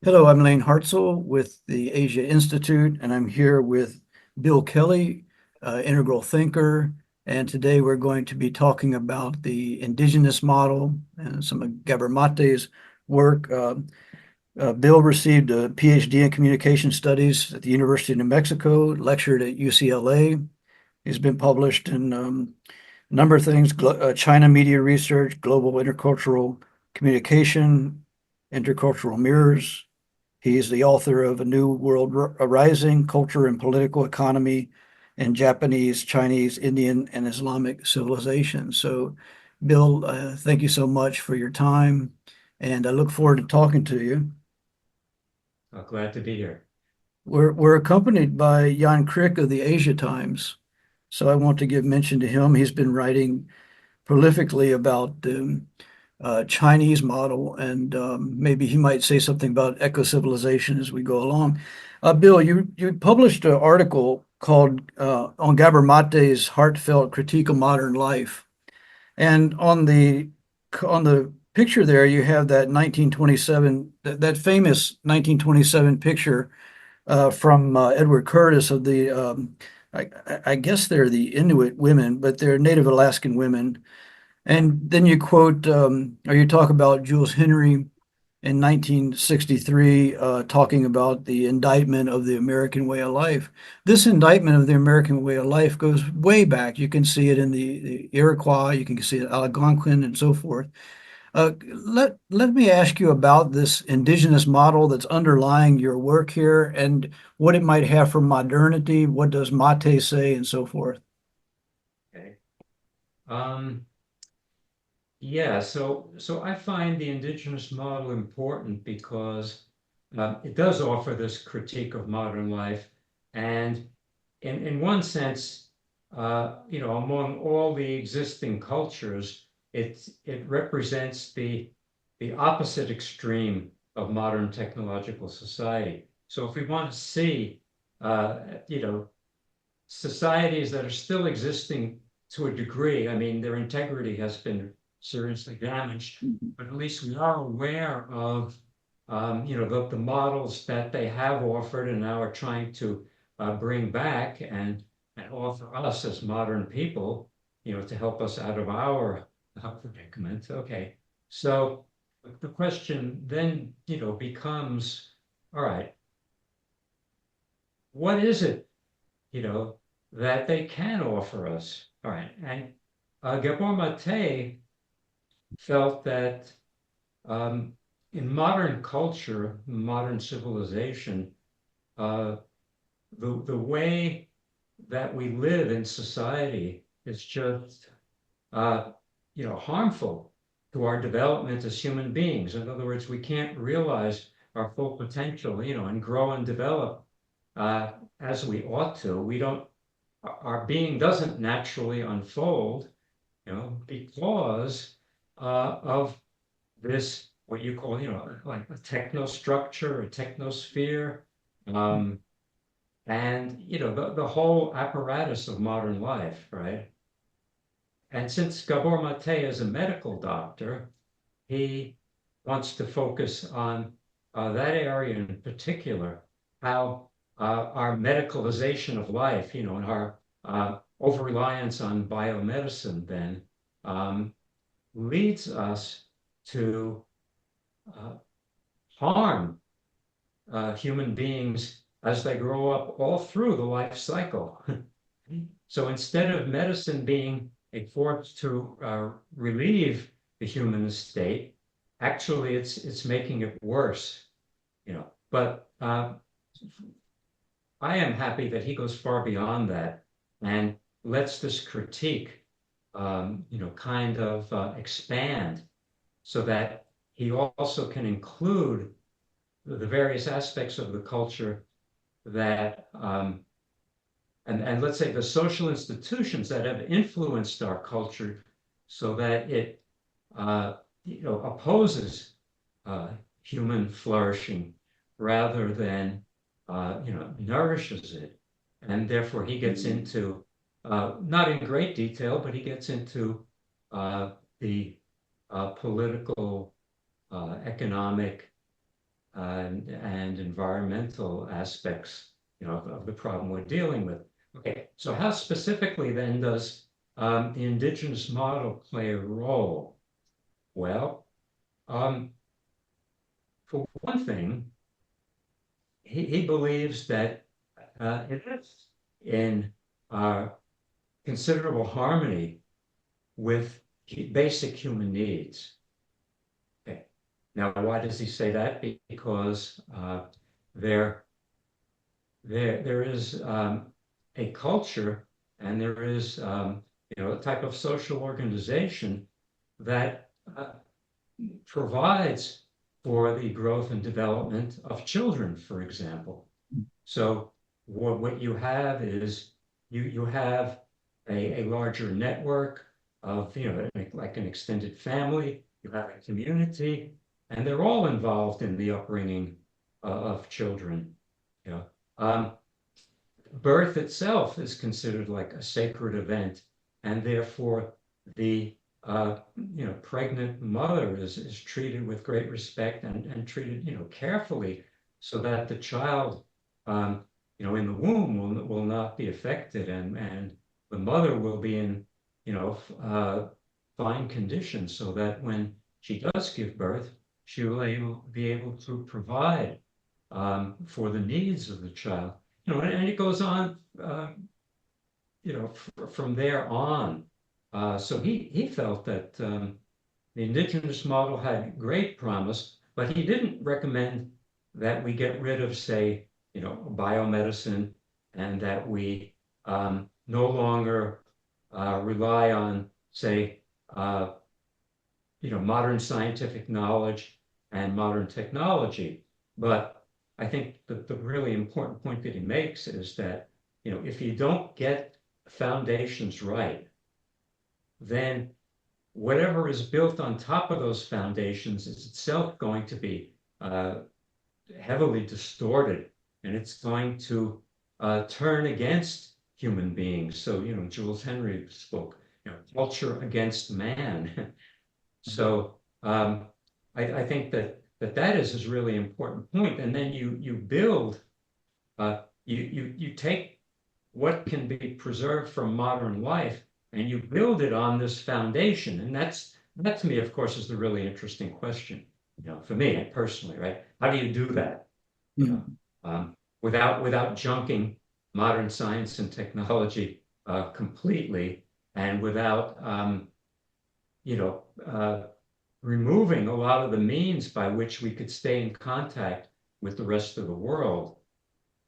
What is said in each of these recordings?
Hello, I'm Layne Hartsell with the Asia Institute, and I'm here with Bill Kelly, integral thinker. And today we're going to be talking about the indigenous model and some of Gabor Mate's work. Bill received a Ph.D. in communication studies at the University of New Mexico, lectured at UCLA. He's been published in a number of things, China media research, global intercultural communication, intercultural mirrors. He is the author of A New World Arising, Culture and Political Economy in Japanese, Chinese, Indian, and Islamic Civilization. So, Bill, thank you so much for your time, and I look forward to talking to you. Glad to be here. We're accompanied by Jan Crick of the Asia Times. So I want to give mention to him. He's been writing prolifically about the Chinese model, and maybe he might say something about eco-civilization as we go along. Bill, you published an article called on Gabor Mate's heartfelt critique of modern life, and on the picture there you have that 1927 that famous 1927 picture from Edward Curtis of the I, I guess they're the Inuit women, but they're Native Alaskan women, and then you quote, or you talk about Jules Henry in 1963, talking about the indictment of the American way of life. This indictment of the American way of life goes way back. You can see it in the Iroquois, you can see it Algonquin, and so forth. Let me ask you about this indigenous model that's underlying your work here and what it might have for modernity. What does Mate say, and so forth? Okay. Um, yeah, so I find the indigenous model important because it does offer this critique of modern life, and in one sense, among all the existing cultures, it represents the opposite extreme of modern technological society. So if we want to see, you know, societies that are still existing to a degree. I mean, their integrity has been seriously damaged, but at least we are aware of, the models that they have offered and now are trying to bring back and offer us as modern people, to help us out of our predicament. Okay, so the question then, becomes, all right, what is it you know, that they can offer us. All right. And Gabor Mate felt that um, in modern culture, modern civilization, uh, the way that we live in society is just, harmful to our development as human beings. In other words, we can't realize our full potential, and grow and develop uh, as we ought to. We don't our being doesn't naturally unfold, because of this, what you call, like a technostructure, a technosphere, um, and, the whole apparatus of modern life, right? And since Gabor Mate is a medical doctor, he wants to focus on that area in particular, how our medicalization of life, and our over reliance on biomedicine then um, leads us to uh, harm human beings as they grow up all through the life cycle. So instead of medicine being a force to relieve the human state, actually it's making it worse. But I am happy that he goes far beyond that and lets this critique, kind of expand so that he also can include the various aspects of the culture that and let's say the social institutions that have influenced our culture so that it opposes uh, human flourishing rather than nourishes it. And therefore he gets into not in great detail, but he gets into the political, economic, and environmental aspects, of the problem we're dealing with. Okay, so how specifically then does the indigenous model play a role? Well, um, for one thing, he believes that it is in uh, considerable harmony with basic human needs. Okay. Now, why does he say that? Because there, there is a culture and there is, a type of social organization that provides for the growth and development of children, for example. So what you have is you have a larger network of, like an extended family, you have a community, and they're all involved in the upbringing of children. You know, um, birth itself is considered like a sacred event, and therefore the pregnant mother is treated with great respect and treated carefully so that the child um, in the womb will not be affected and the mother will be in fine condition so that when she does give birth, she will be able to provide for the needs of the child. And it goes on, from there on. So he felt that the indigenous model had great promise, but he didn't recommend that we get rid of, say, biomedicine and that we no longer rely on, say, modern scientific knowledge and modern technology. But I think that the really important point that he makes is that, if you don't get foundations right, then whatever is built on top of those foundations is itself going to be heavily distorted, and it's going to turn against human beings. So, Jules Henry spoke, culture against man. So I think that is a really important point. And then you build, you take what can be preserved from modern life and you build it on this foundation. And that to me, of course, is the really interesting question, for me personally, right? How do you do that? You know, Mhm. without junking modern science and technology completely, and without you know, removing a lot of the means by which we could stay in contact with the rest of the world.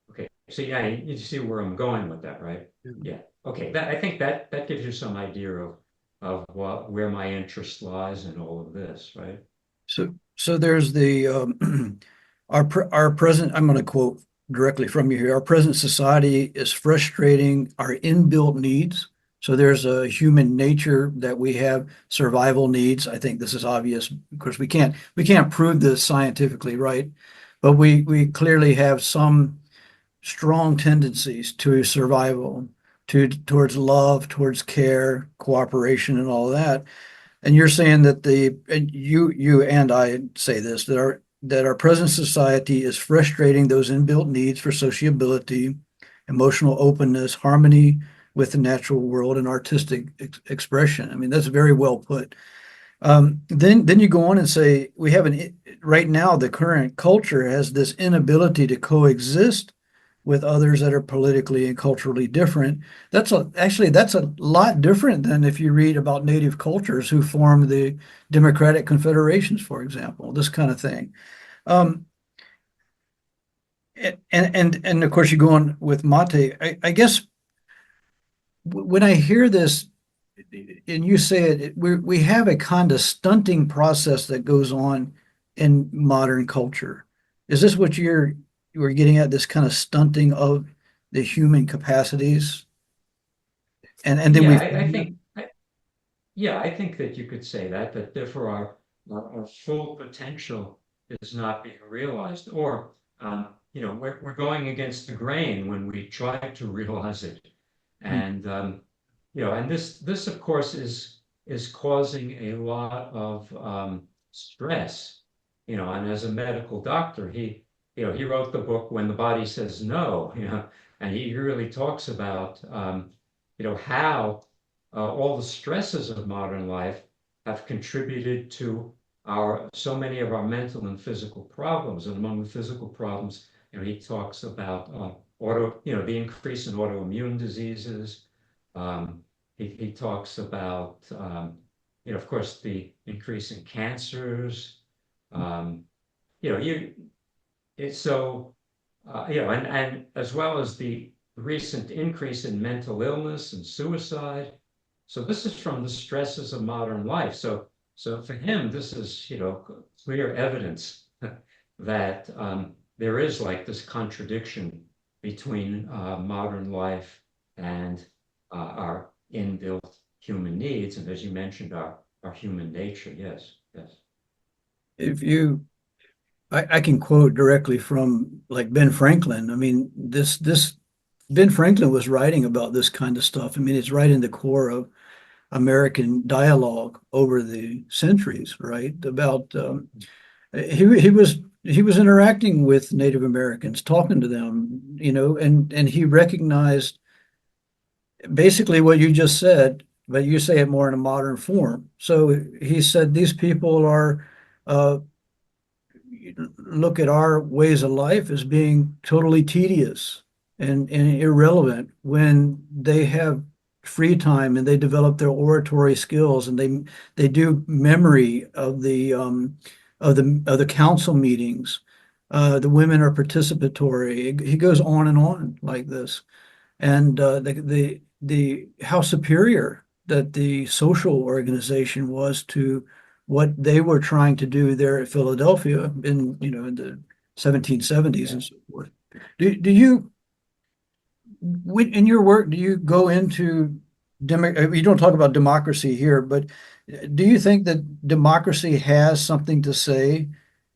Okay, so yeah, you see where I'm going with that, right? Yeah. Okay, I think that gives you some idea of where my interest lies in all of this, right? So there's the our present. I'm going to quote directly from you here. Our present society is frustrating our inbuilt needs. So there's a human nature that we have, survival needs. I think this is obvious. Of course, we can't prove this scientifically, right? But we clearly have some strong tendencies to survival, towards love, towards care, cooperation, and all of that. And you're saying that and you and I say this, that our present society is frustrating those inbuilt needs for sociability, emotional openness, harmony with the natural world, and artistic expression. I mean, that's very well put. Then you go on and say we have right now the current culture has this inability to coexist with others that are politically and culturally different. Actually that's a lot different than if you read about native cultures who formed the democratic confederations, for example, this kind of thing. Um, and of course you go on with Mate. I guess when I hear this and you say we have a kind of stunting process that goes on in modern culture. Is this what you were getting at? This kind of stunting of the human capacities, and then Yeah, we I think yeah, I think that you could say that therefore our full potential is not being realized, or we're going against the grain when we try to realize it, and and this of course is causing a lot of stress and as a medical doctor, he wrote the book When the Body Says No, and he really talks about, how all the stresses of modern life have contributed to so many of our mental and physical problems. And among the physical problems, he talks about the increase in autoimmune diseases. He talks about, of course, the increase in cancers. Um, you know, you it's so and as well as the recent increase in mental illness and suicide. So this is from the stresses of modern life. So for him, this is clear evidence that there is like this contradiction between modern life and our inbuilt human needs, and as you mentioned, our human nature. Yes, yes. If you, I can quote directly from like Ben Franklin. I mean, this Ben Franklin was writing about this kind of stuff. I mean, it's right in the core of American dialogue over the centuries, right? About he was interacting with Native Americans, talking to them, and he recognized basically what you just said, but you say it more in a modern form. So he said these people are uh, look at our ways of life as being totally tedious and irrelevant when they have free time and they develop their oratory skills and they do memory of the council meetings. The women are participatory. He goes on like this, and the how superior that the social organization was to what they were trying to do there at Philadelphia in the 1770s Yeah. and so forth. Do you in your work do you go into you don't talk about democracy here, but do you think that democracy has something to say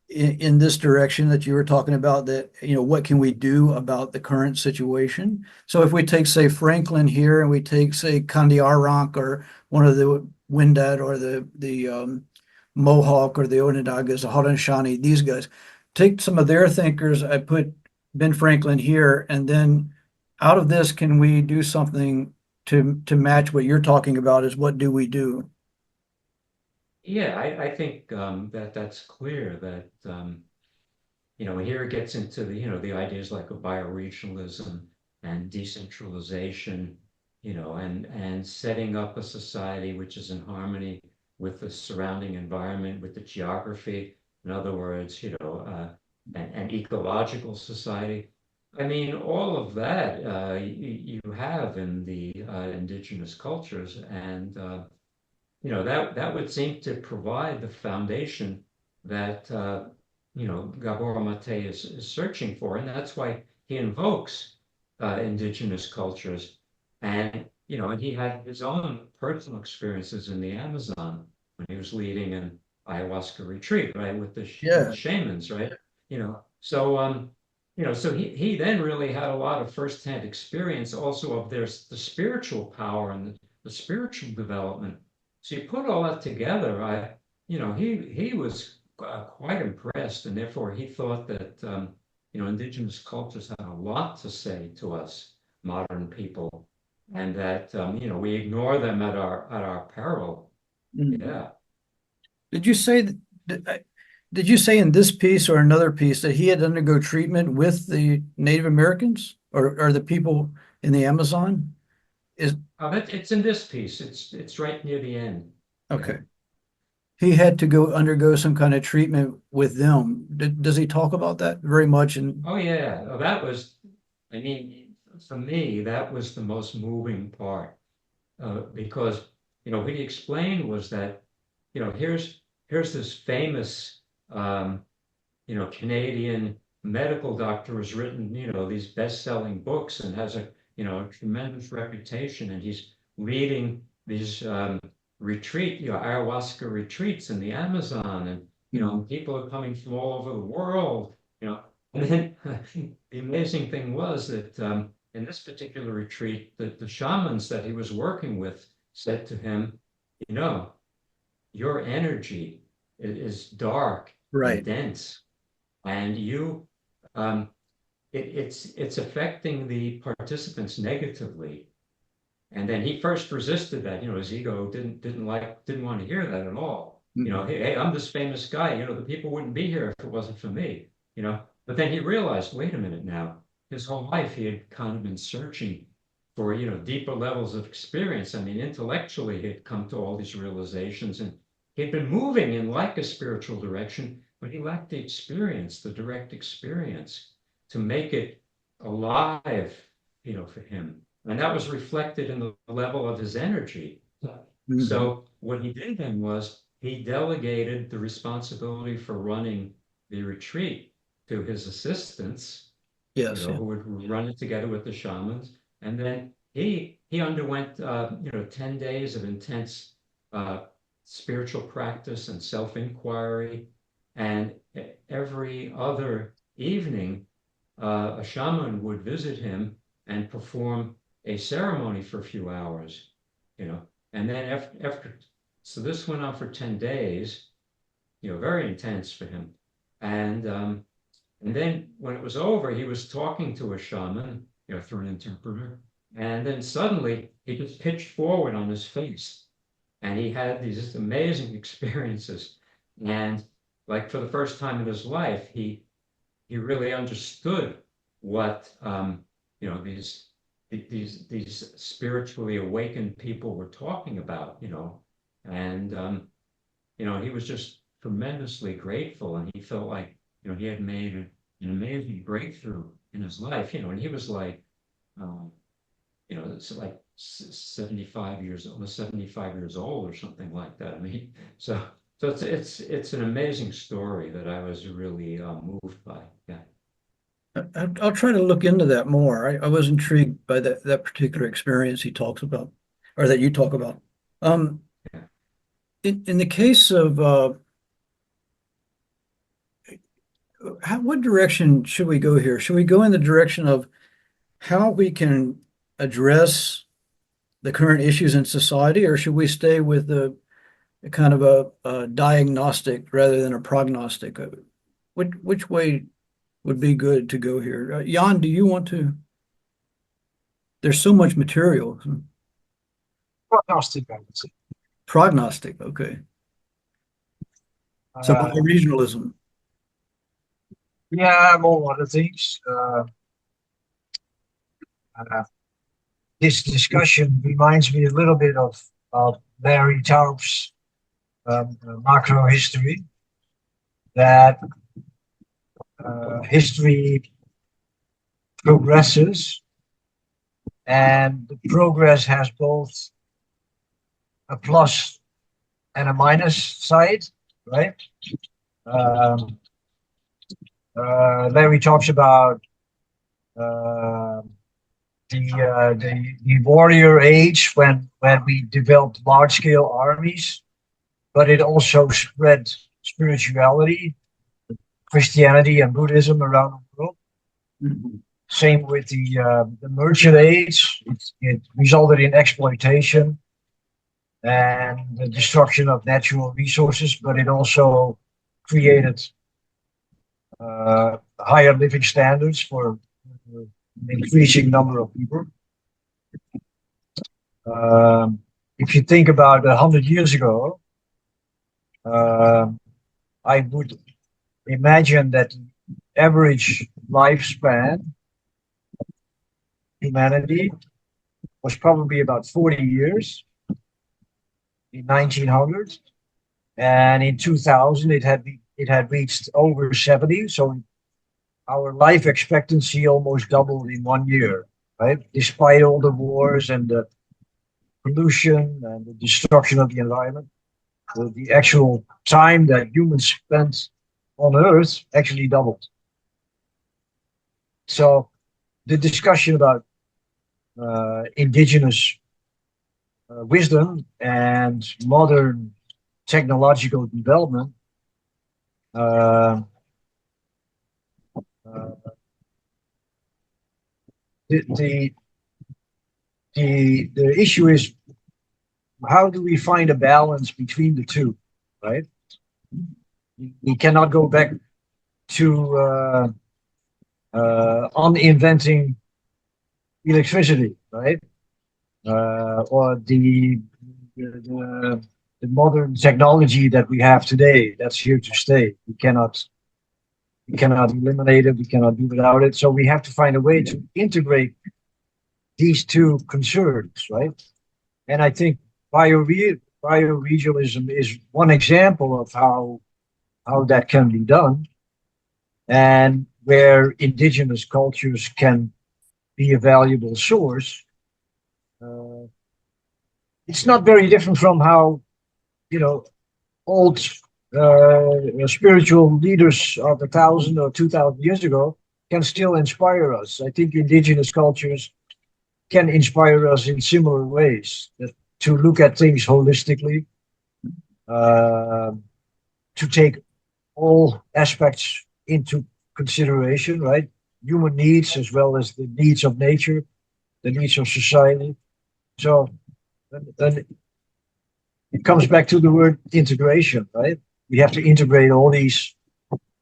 in this direction that you were talking about, that what can we do about the current situation? So if we take, say, Franklin here, and we take, say, Kandiarank or one of the Wendat or the Mohawk or the Onondagas, the Haudenosaunee, these guys, take some of their thinkers. I put Ben Franklin here, and then out of this, can we do something to match what you're talking about? Is what do we do? Yeah, I think that's clear that here it gets into the ideas like of bioregionalism and decentralization, and setting up a society which is in harmony with the surrounding environment, with the geography. In other words, an ecological society. I mean, all of that you have in the indigenous cultures, and that would seem to provide the foundation that Gabor Mate is searching for, and that's why he invokes indigenous cultures, and he had his own personal experiences in the Amazon when he was leading an ayahuasca retreat, right, with the Yeah. shamans, right, so he then really had a lot of firsthand experience also of the spiritual power and the spiritual development. So you put all that together, he was quite impressed, and therefore he thought that indigenous cultures had a lot to say to us modern people, and that we ignore them at our peril. Mm. Yeah. Did you say did you say in this piece or another piece that he had to undergo treatment with the Native Americans or the people in the Amazon? Is It's in this piece. It's right near the end. Yeah. okay. He had to go undergo some kind of treatment with them. Does he talk about that very much? And Oh yeah. That was, I mean, for me, that was the most moving part, because what he explained was that here's this famous Canadian medical doctor who's written these best-selling books and has a tremendous reputation, and he's leading these ayahuasca retreats in the Amazon, and people are coming from all over the world, and then the amazing thing was that in this particular retreat, the shamans that he was working with said to him, you know, your energy is dark and Right. dense. And um, it's affecting the participants negatively. And then he first resisted that. His ego didn't want to hear that at all. Mhm. Hey, I'm this famous guy. The people wouldn't be here if it wasn't for me. But then he realized, wait a minute now. His whole life he had kind of been searching for deeper levels of experience. I mean, intellectually he had come to all these realizations, and he'd been moving in like a spiritual direction, but he lacked the experience, the direct experience, to make it alive, for him. And that was reflected in the level of his energy. Mhm. So what he did then was he delegated the responsibility for running the retreat to his assistants, Yes. Yeah. who would run it together with the shamans. And then he underwent 10 days of intense uh, spiritual practice and self-inquiry. And every other evening, a shaman would visit him and perform a ceremony for a few hours, and then so this went on for 10 days, very intense for him. And then when it was over, he was talking to a shaman, through an interpreter. And then suddenly he just pitched forward on his face, and he had these just amazing experiences. And like for the first time in his life, he really understood what these spiritually awakened people were talking about, and he was just tremendously grateful, and he felt like he had made an amazing breakthrough in his life, and he was like, um, it's like 75 years, almost 75 years old or something like that. I mean, so it's an amazing story that I was really moved by. Yeah. I'll try to look into that more. I was intrigued by that particular experience he talks about, or that you talk about. Um, Yeah. in the case of what direction should we go here? Should we go in the direction of how we can address the current issues in society, or should we stay with a kind of a diagnostic rather than a prognostic? Which way would be good to go here? Jan, do you want to? There's so much material. Prognostic, I would say. Prognostic, okay. So Uh, bioregionalism. yeah, among other things. Uh, this discussion reminds me a little bit of Larry Taub's macro history, that history progresses, and the progress has both a plus and a minus side, right? Um, Larry talks about uh, the warrior age when we developed large scale armies, but it also spread spirituality, Christianity, and Buddhism around the world. Mhm. Same with the merchant age. It resulted in exploitation and the destruction of natural resources, but it also created higher living standards for an increasing number of people. If you think about 100 years ago, I would imagine that the average lifespan humanity was probably about 40 years in 1900, and in 2000 it had reached over 70. So our life expectancy almost doubled in 1 year, right? Despite all the wars and the pollution and the destruction of the environment, the actual time that humans spent on Earth actually doubled. So the discussion about indigenous wisdom and modern technological development, uh, uh, the, the the issue is, how do we find a balance between the two, right? We cannot go back to uninventing electricity, right? Or the modern technology that we have today. That's here to stay. We cannot eliminate it. We cannot do without it. So we have to find a way to integrate these two concerns, right? And I think bioregionalism is one example of how that can be done, and where indigenous cultures can be a valuable source. Uh, it's not very different from how, you know, old spiritual leaders of 1,000 or 2,000 years ago can still inspire us. I think indigenous cultures can inspire us in similar ways, to look at things holistically, uh, to take all aspects into consideration, right? Human needs as well as the needs of nature, the needs of society. So then it comes back to the word integration, right? We have to integrate all these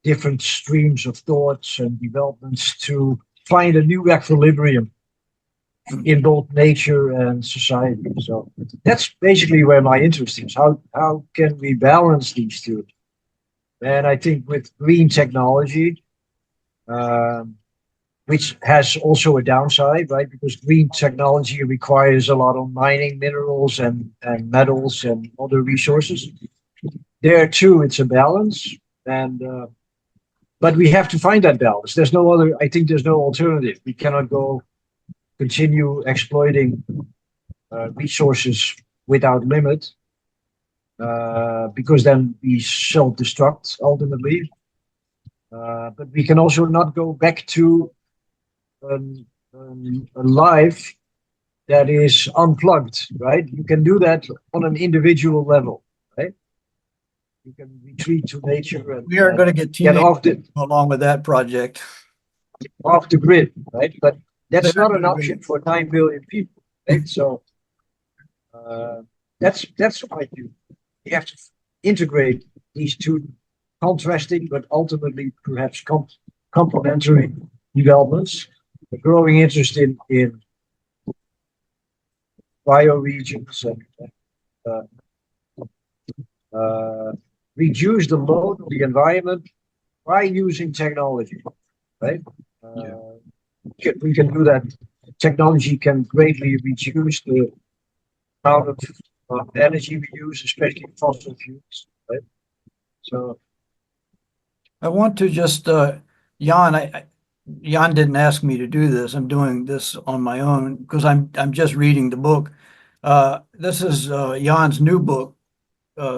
different streams of thoughts and developments to find a new equilibrium in both nature and society. So that's basically where my interest is. How can we balance these two? And I think with green technology, um, which has also a downside, right? Because green technology requires a lot of mining minerals and metals and other resources. There too, it's a balance, and but we have to find that balance. There's no other. I think there's no alternative. We cannot go continue exploiting resources without limit, because then we self-destruct ultimately. But we can also not go back to a life that is unplugged, right? You can do that on an individual level, right? You can retreat to nature and We are going to get get teenagers along with that project. off the grid, right? But that's They're not an gonna option for 9 billion people, right? So that's my view. You have to integrate these two contrasting but ultimately perhaps complementary developments. A growing interest in bioregions and uh, uh, reduce the load on the environment by using technology, right? Yeah. We can do that. Technology can greatly reduce the amount of energy we use, especially fossil fuels, right? So, I want to just, Jan, Jan didn't ask me to do this. I'm doing this on my own because I'm just reading the book. This is Jan's new book,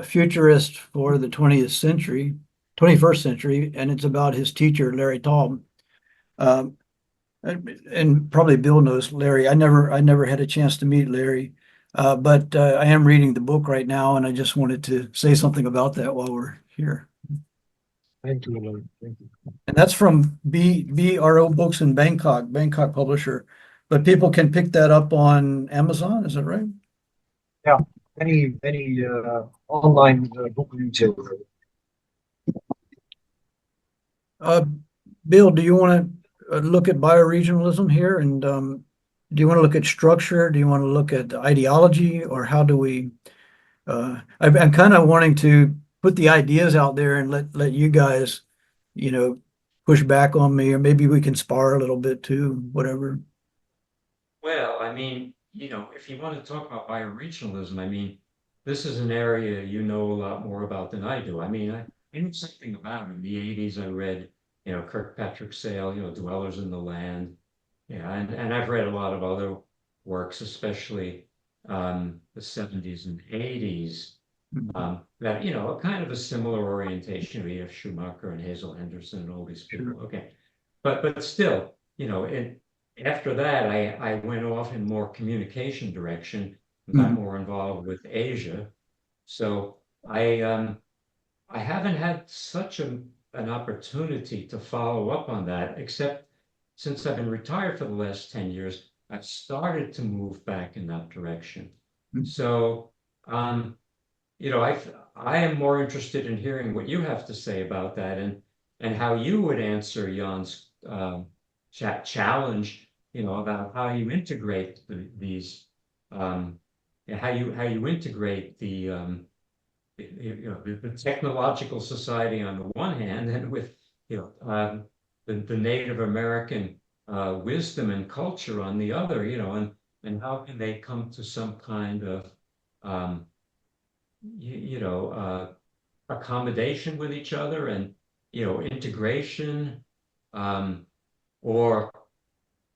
Futurist for the 20th century, 21st century, and it's about his teacher, Larry Taub. Um, and probably Bill knows Larry. I never had a chance to meet Larry, but I am reading the book right now, and I just wanted to say something about that while we're here. thank you, Lord. Thank you. And that's from BRO Books in Bangkok, Bangkok publisher. But people can pick that up on Amazon, is that right? Yeah, any online book retailer. Uh, Bill, do you want to look at bioregionalism here? And do you want to look at structure? Do you want to look at ideology? Or how do we? I'm kind of wanting to put the ideas out there and let you guys, you know, push back on me, or maybe we can spar a little bit too, whatever. Well, I mean, if you want to talk about bioregionalism, I mean, this is an area you know a lot more about than I do. I mean, I knew something about it. In the 80s, I read, Kirkpatrick Sale, Dwellers in the Land. Yeah, and I've read a lot of other works, especially the 70s and 80s, that, a kind of a similar orientation. We have Schumacher and Hazel Henderson and all these people. Sure. Okay. But still, after that, I went off in more communication direction and got Mhm. more involved with Asia. So I haven't had such an opportunity to follow up on that, except since I've been retired for the last 10 years, I've started to move back in that direction. Mhm. So I am more interested in hearing what you have to say about that and how you would answer Jan's challenge, about how you integrate these, and how you integrate the technological society on the one hand, and with the Native American wisdom and culture on the other, and how can they come to some kind of um, accommodation with each other and integration, um, or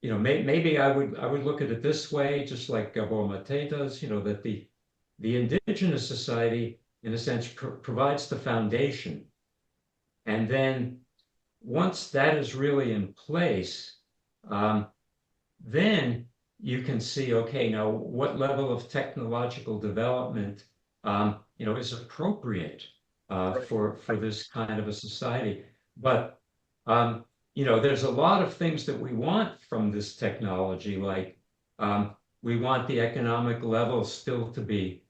maybe I would look at it this way, just like Gabor Mate does, that the indigenous society, in a sense, provides the foundation, and then once that is really in place, um, then you can see, okay, now what level of technological development, is appropriate for this kind of a society. But there's a lot of things that we want from this technology, like we want the economic level still to be,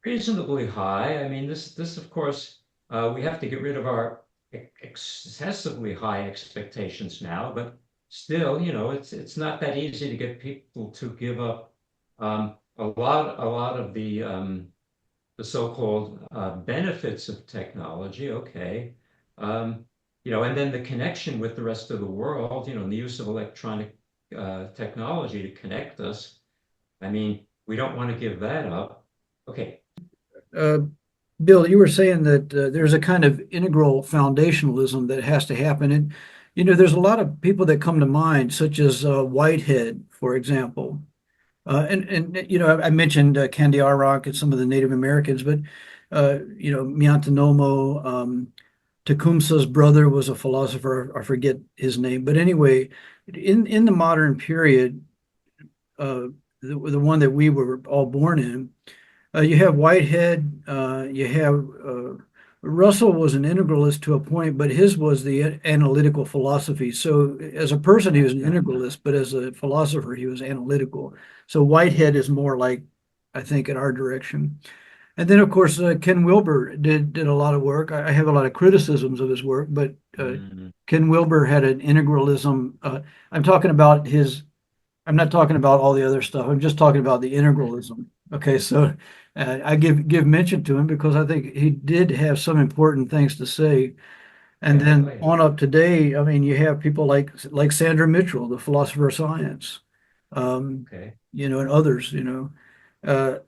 reasonably high. I mean, this of course, we have to get rid of our excessively high expectations now, but still, it's not that easy to get people to give up a lot of the so-called benefits of technology. Okay, and then the connection with the rest of the world, and the use of electronic technology to connect us. I mean, we don't want to give that up. Okay. Uh, Bill, you were saying that there's a kind of integral foundationalism that has to happen. And, there's a lot of people that come to mind, such as Whitehead, for example. I mentioned Candy and some of the Native Americans, but, Miantanomo, Tecumseh's brother was a philosopher. I forget his name. But anyway, in the modern period, the one that we were all born in, you have Whitehead, you have Russell was an integralist to a point, but his was the analytical philosophy. So as a person, he was an integralist, but as a philosopher, he was analytical. So Whitehead is more like, I think, in our direction. And then, of course, Ken Wilber did a lot of work. I have a lot of criticisms of his work, but Ken Wilber had an integralism. I'm talking about his. I'm not talking about all the other stuff. I'm just talking about the integralism. Okay, so I give mention to him because I think he did have some important things to say. And Yeah, then oh, yeah. on up today, I mean, you have people like Sandra Mitchell, the philosopher of science, Okay. and others. Uh,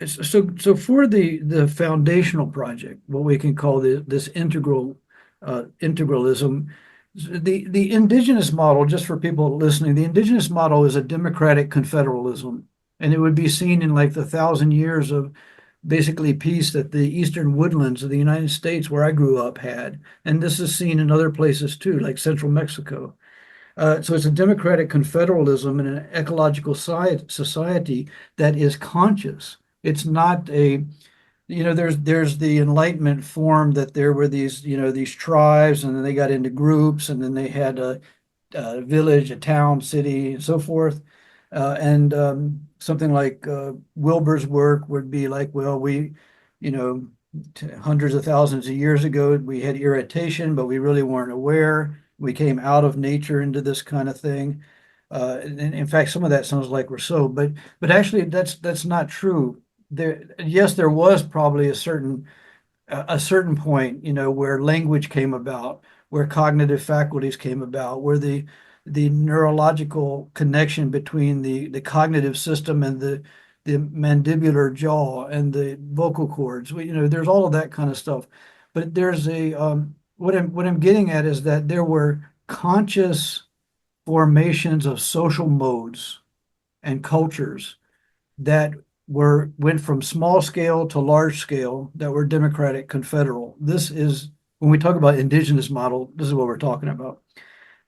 so for the foundational project, what we can call this integralism, the indigenous model, just for people listening, the indigenous model is a democratic confederalism, and it would be seen in like the 1,000 years of basically peace that the eastern woodlands of the United States, where I grew up, had, and this is seen in other places too, like central Mexico. So it's a democratic confederalism in an ecological society that is conscious. It's not there's the Enlightenment form that there were these tribes, and then they got into groups, and then they had a village, a town, city, and so forth. And something like Wilbur's work would be like, well, you know, hundreds of thousands of years ago, we had irritation, but we really weren't aware. We came out of nature into this kind of thing. And in fact, some of that sounds like Rousseau, but actually, that's not true. Yes, there was probably a certain point, where language came about, where cognitive faculties came about, where the neurological connection between the cognitive system and the mandibular jaw and the vocal cords. There's all of that kind of stuff. But there's what I'm getting at is that there were conscious formations of social modes and cultures that went from small scale to large scale that were democratic confederal. This is when we talk about indigenous model, this is what we're talking about.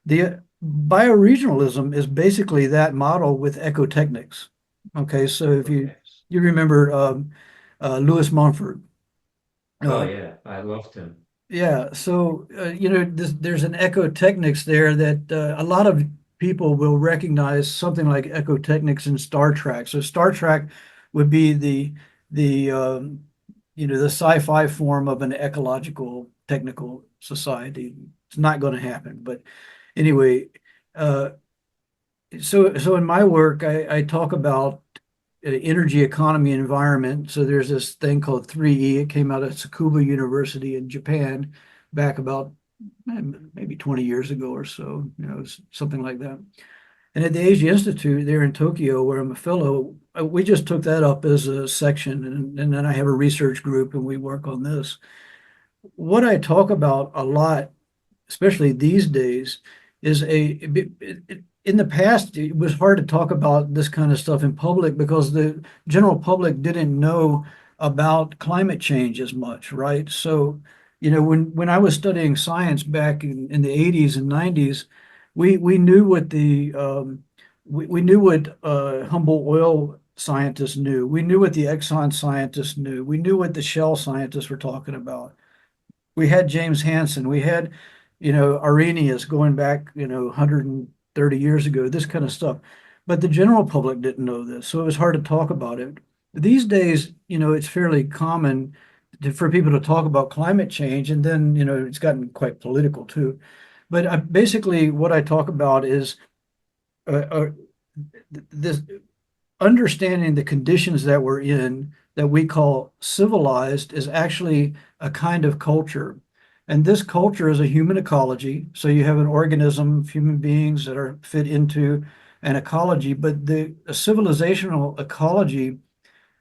The bioregionalism is basically that model with ecotechnics. Okay, so if you remember Louis Montfort. Oh Uh, yeah, I loved him. yeah, so there's an ecotechnics there that a lot of people will recognize something like ecotechnics in Star Trek. So Star Trek would be the the sci-fi form of an ecological technical society. It's not going to happen. But anyway, uh, so in my work, I talk about energy economy environment. So there's this thing called 3E. It came out of Tsukuba University in Japan back about maybe 20 years ago or so, something like that. And at the Asia Institute there in Tokyo, where I'm a fellow, we just took that up as a section. And then I have a research group and we work on this. What I talk about a lot, especially these days, is in the past, it was hard to talk about this kind of stuff in public because the general public didn't know about climate change as much, right? So, when I was studying science back in the 80s and 90s, we knew what we knew what Humboldt oil scientists knew. We knew what the Exxon scientists knew. We knew what the Shell scientists were talking about. We had James Hansen. We had, Arrhenius going back, 130 years ago, this kind of stuff. But the general public didn't know this, so it was hard to talk about it. These days, it's fairly common for people to talk about climate change, and then, it's gotten quite political too. But basically, what I talk about is this understanding the conditions that we're in that we call civilized is actually a kind of culture. And this culture is a human ecology. So you have an organism, human beings that are fit into an ecology, but a civilizational ecology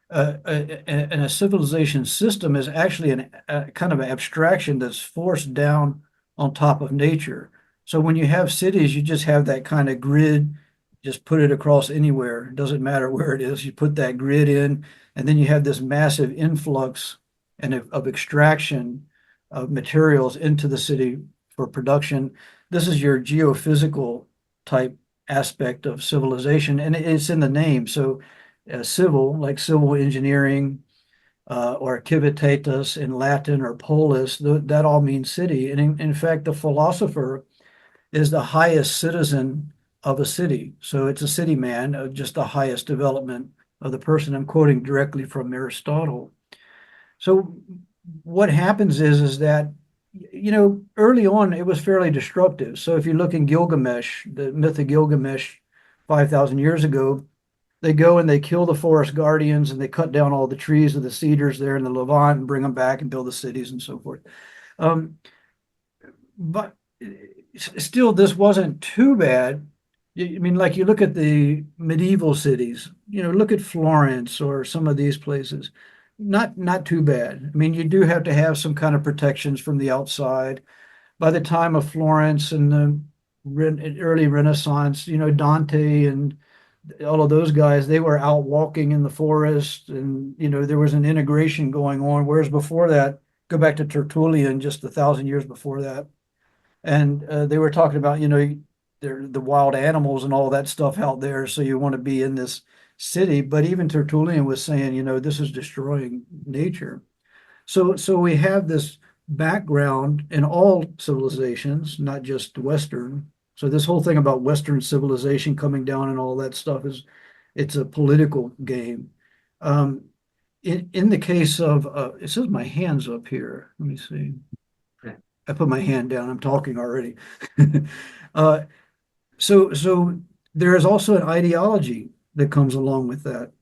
and a civilization system is actually a kind of an abstraction that's forced down on top of nature. So when you have cities, you just have that kind of grid, just put it across anywhere. It doesn't matter where it is. You put that grid in, and then you have this massive influx of extraction of materials into the city for production. This is your geophysical type aspect of civilization, and it's in the name. So civil, like civil engineering, or civitatis in Latin, or polis, that all means city. And in fact, the philosopher is the highest citizen of a city. So it's a city man, just the highest development of the person. I'm quoting directly from Aristotle. So what happens is that, early on it was fairly destructive. So if you look in Gilgamesh, the myth of Gilgamesh 5,000 years ago, they go and they kill the forest guardians and they cut down all the trees of the cedars there in the Levant and bring them back and build the cities and so forth. But still, this wasn't too bad. I mean, like you look at the medieval cities, look at Florence or some of these places. Not too bad. I mean, you do have to have some kind of protections from the outside. By the time of Florence and the early Renaissance, Dante and all of those guys, they were out walking in the forest, and there was an integration going on. Whereas before that, go back to Tertullian, just 1,000 years before that, and they were talking about the wild animals and all that stuff out there. So you want to be in this city, but even Tertullian was saying, this is destroying nature. So we have this background in all civilizations, not just Western. So this whole thing about Western civilization coming down and all that stuff it's a political game. In the case of, it says my hand's up here. Let me see. I put my hand down. I'm talking already. So there is also an ideology that comes along with that.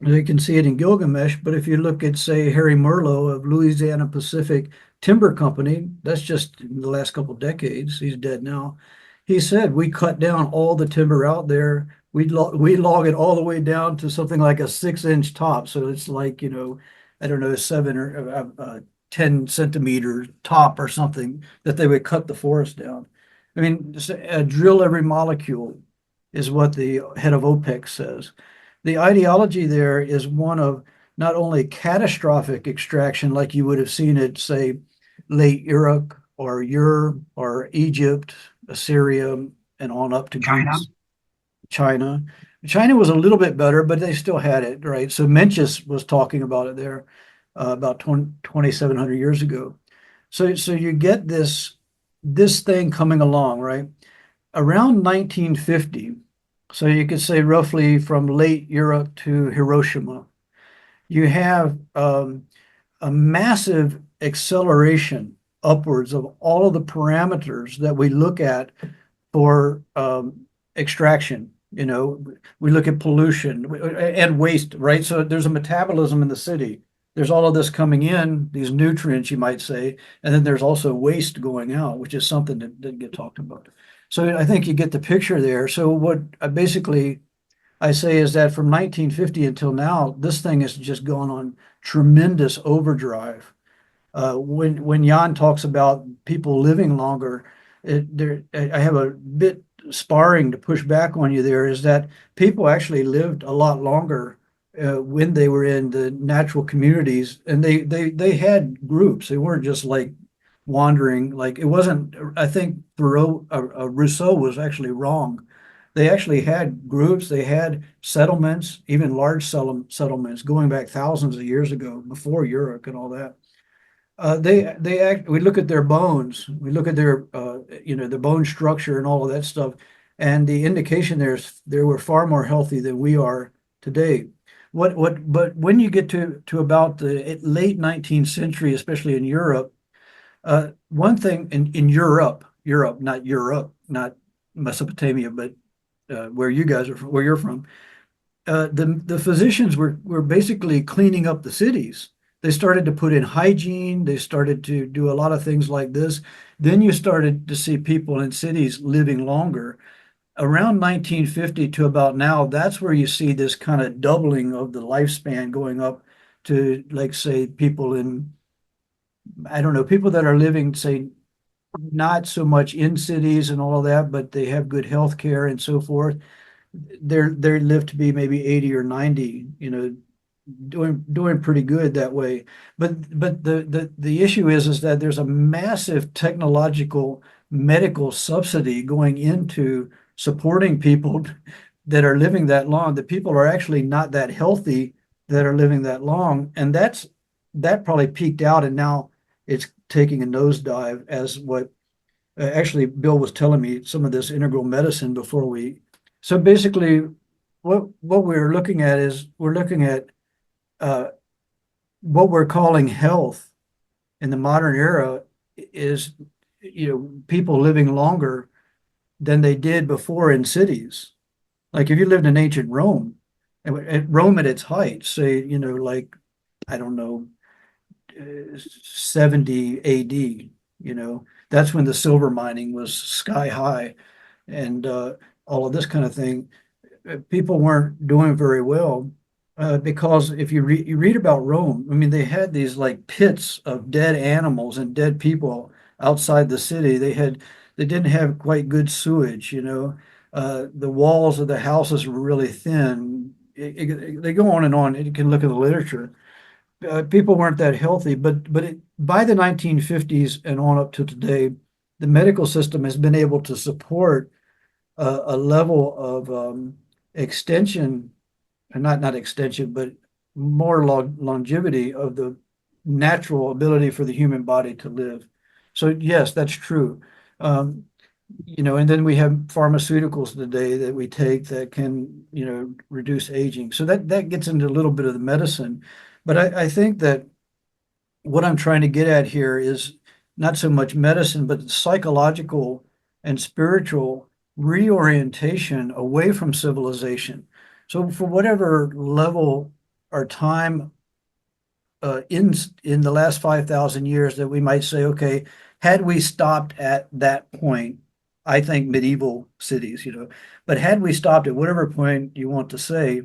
You can see it in Gilgamesh, but if you look at, say, Harry Merlo of Louisiana Pacific Timber Company, that's just in the last couple of decades. He's dead now. He said, we cut down all the timber out there. We log it all the way down to something like a 6-inch top. So it's like, I don't know, 7 or 10 centimeter top or something that they would cut the forest down. I mean, drill every molecule is what the head of OPEC says. The ideology there is one of not only catastrophic extraction, like you would have seen it, say, late Iraq or Ur or Egypt, Assyria, and on up to Greece. China. China was a little bit better, but they still had it, right? So Mencius was talking about it there about 2,700 years ago. So you get this thing coming along, right? Around 1950, So you could say roughly from late Europe to Hiroshima. You have a massive acceleration upwards of all of the parameters that we look at for extraction. You know, we look at pollution and waste, right? So there's a metabolism in the city. There's all of this coming in, these nutrients, you might say, and then there's also waste going out, which is something that didn't get talked about. So I think you get the picture there. So what I say is that from 1950 until now, this thing has just gone on tremendous overdrive. When Jan talks about people living longer, I have a bit sparring to push back on you there, is that people actually lived a lot longer when they were in the natural communities, and they had groups. They weren't just like wandering. Like it wasn't. I think Rousseau was actually wrong. They actually had groups. They had settlements, even large settlements, going back thousands of years ago, before Europe and all that. We look at their bones, we look at their, the bone structure and all of that stuff. And the indication they were far more healthy than we are today. But when you get to about the late 19th century, especially in Europe, one thing in Europe, not Mesopotamia, but where you guys are, where you're from, the physicians were basically cleaning up the cities. They started to put in hygiene. They started to do a lot of things like this. Then you started to see people in cities living longer. Around 1950 to about now, that's where you see this kind of doubling of the lifespan going up to, like, say, people in, I don't know, people that are living, say, not so much in cities and all of that, but they have good health care and so forth. They live to be maybe 80 or 90, doing pretty good that way. But the issue is that there's a massive technological medical subsidy going into supporting people that are living that long. The people are actually not that healthy that are living that long, and that probably peaked out, and now it's taking a nosedive. As what actually Bill was telling me, some of this integral medicine before we. So basically, what we're looking at is we're looking at uh, what we're calling health in the modern era is, people living longer than they did before in cities. Like if you lived in ancient Rome, at Rome at its height, say, like, I don't know, 70 AD, that's when the silver mining was sky high and all of this kind of thing. People weren't doing very well because if you read about Rome, I mean, they had these like pits of dead animals and dead people outside the city. They didn't have quite good sewage, the walls of the houses were really thin. They go on and on. You can look at the literature. People weren't that healthy, but by the 1950s and on up to today, the medical system has been able to support a level of extension, and not extension, but more longevity of the natural ability for the human body to live. So yes, that's true. Um, and then we have pharmaceuticals today that we take that can, reduce aging. So that gets into a little bit of the medicine. But I think that what I'm trying to get at here is not so much medicine, but psychological and spiritual reorientation away from civilization. So for whatever level or time in the last 5,000 years that we might say, okay, had we stopped at that point, I think medieval cities, but had we stopped at whatever point you want to say,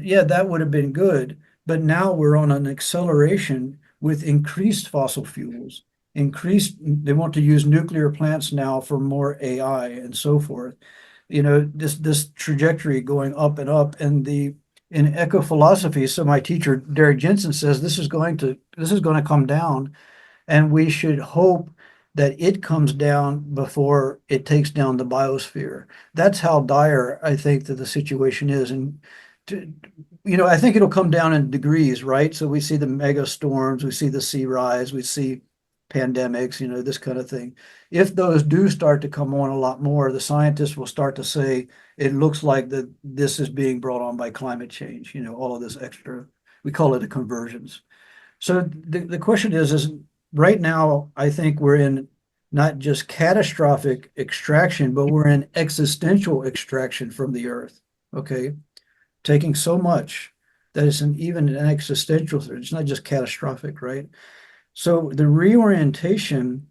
yeah, that would have been good. But now we're on an acceleration with increased fossil fuels, they want to use nuclear plants now for more AI and so forth. This trajectory going up and up. And in eco philosophy, so my teacher, Derek Jensen, says this is going to come down, and we should hope that it comes down before it takes down the biosphere. That's how dire I think that the situation is. And to, I think it'll come down in degrees, right? So we see the mega storms, we see the sea rise, we see pandemics, this kind of thing. If those do start to come on a lot more, the scientists will start to say it looks like that this is being brought on by climate change, all of this extra, we call it a convergence. So the question is right now, I think we're in not just catastrophic extraction, but we're in existential extraction from the earth. Okay. Taking so much that it's even an existential, it's not just catastrophic, right? So the reorientation,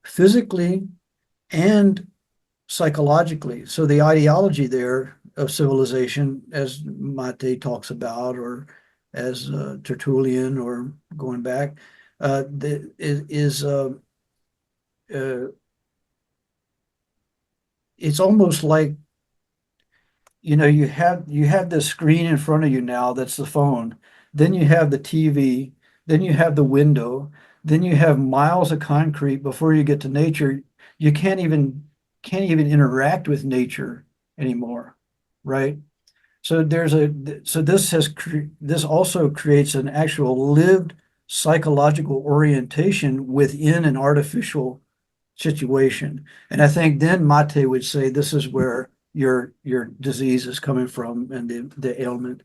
physically and psychologically. So the ideology there of civilization, as Mate talks about, or as Tertullian, or going back, is uh, it's almost like you have this screen in front of you now that's the phone. Then you have the TV. Then you have the window. Then you have miles of concrete before you get to nature. You can't even interact with nature anymore, right? So this also creates an actual lived psychological orientation within an artificial situation. And I think then Mate would say this is where your disease is coming from, and the ailment.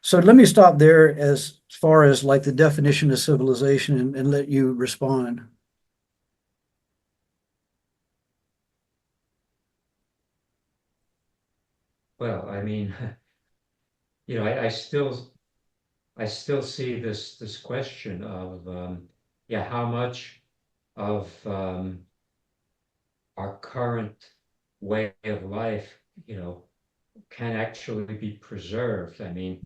So let me stop there as far as like the definition of civilization, and let you respond. Well, I mean, I still see this question of yeah, how much of our current way of life, can actually be preserved. I mean,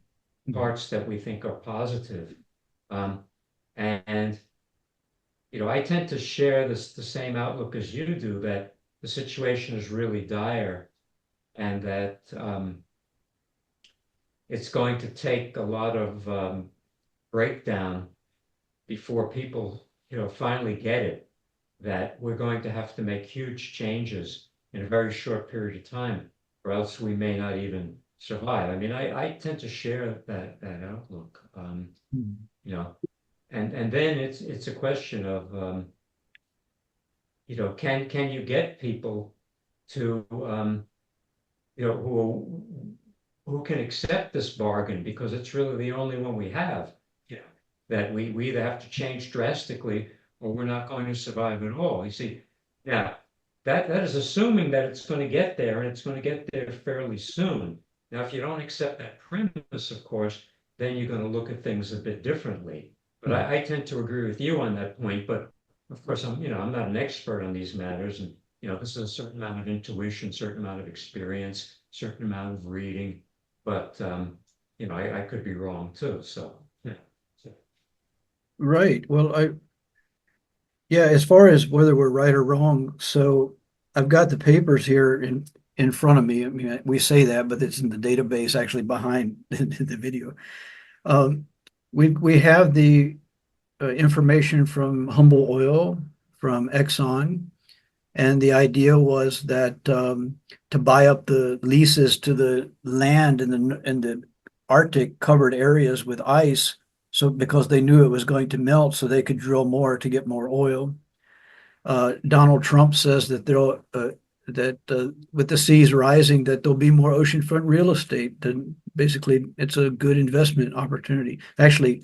parts that we think are positive. Um, and I tend to share the same outlook as you do, that the situation is really dire, and that it's going to take a lot of breakdown before people, finally get it, that we're going to have to make huge changes in a very short period of time, or else we may not even survive. I mean, I tend to share that outlook, you know, and then it's a question of, can you get people to, who can accept this bargain, because it's really the only one we have. Yeah. That we either have to change drastically, or we're not going to survive at all. You see, now that is assuming that it's going to get there, and it's going to get there fairly soon. Now, if you don't accept that premise, of course, then you're going to look at things a bit differently. But I tend to agree with you on that point. But of course, I'm not an expert on these matters, and this is a certain amount of intuition, certain amount of experience, certain amount of reading. But I could be wrong too. So yeah. So, Right. Well, yeah, as far as whether we're right or wrong, so I've got the papers here in front of me. I mean, we say that, but it's in the database actually behind the video. Um, we have the information from Humble Oil, from Exxon, and the idea was that to buy up the leases to the land in the Arctic covered areas with ice, so because they knew it was going to melt, so they could drill more to get more oil. Donald Trump says that with the seas rising, that there'll be more oceanfront real estate. Then basically, it's a good investment opportunity. Factually,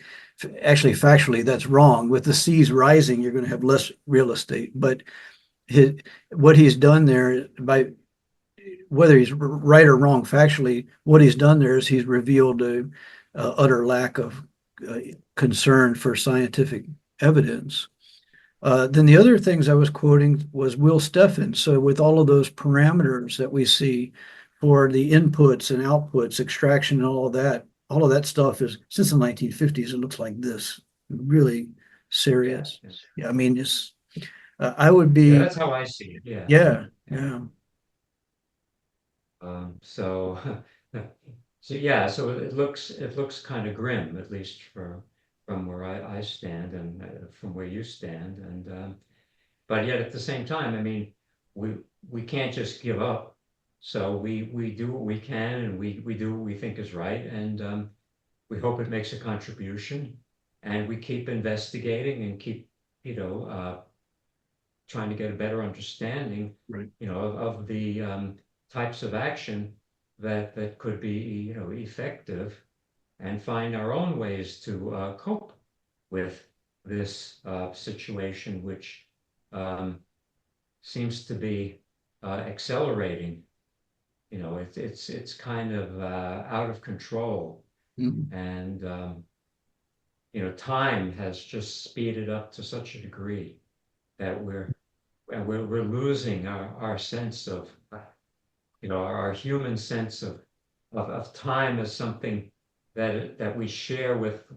that's wrong. With the seas rising, you're going to have less real estate. But what he's done there, by whether he's right or wrong factually, what he's done there is he's revealed a utter lack of concern for scientific evidence. Then the other things I was quoting was Will Steffen. So with all of those parameters that we see for the inputs and outputs, extraction and all of that stuff is since the 1950s, it looks like this, really serious. yeah. Yeah, I mean, I would Yeah, be, that's how I see it. Yeah. yeah, Yeah. yeah. So, so yeah, so it looks kind of grim, at least from where I stand, and from where you stand, and but yet at the same time, I mean, we we can't just give up. So we do what we can, and we do what we think is right, and we hope it makes a contribution, and we keep investigating and keep trying to get a better understanding, Right. of the types of action that could be, effective, and find our own ways to cope with this situation, which seems to be accelerating. It's kind of out of control, Mhm. and time has just speeded up to such a degree that we're losing our sense of, our human sense of time as something that we share with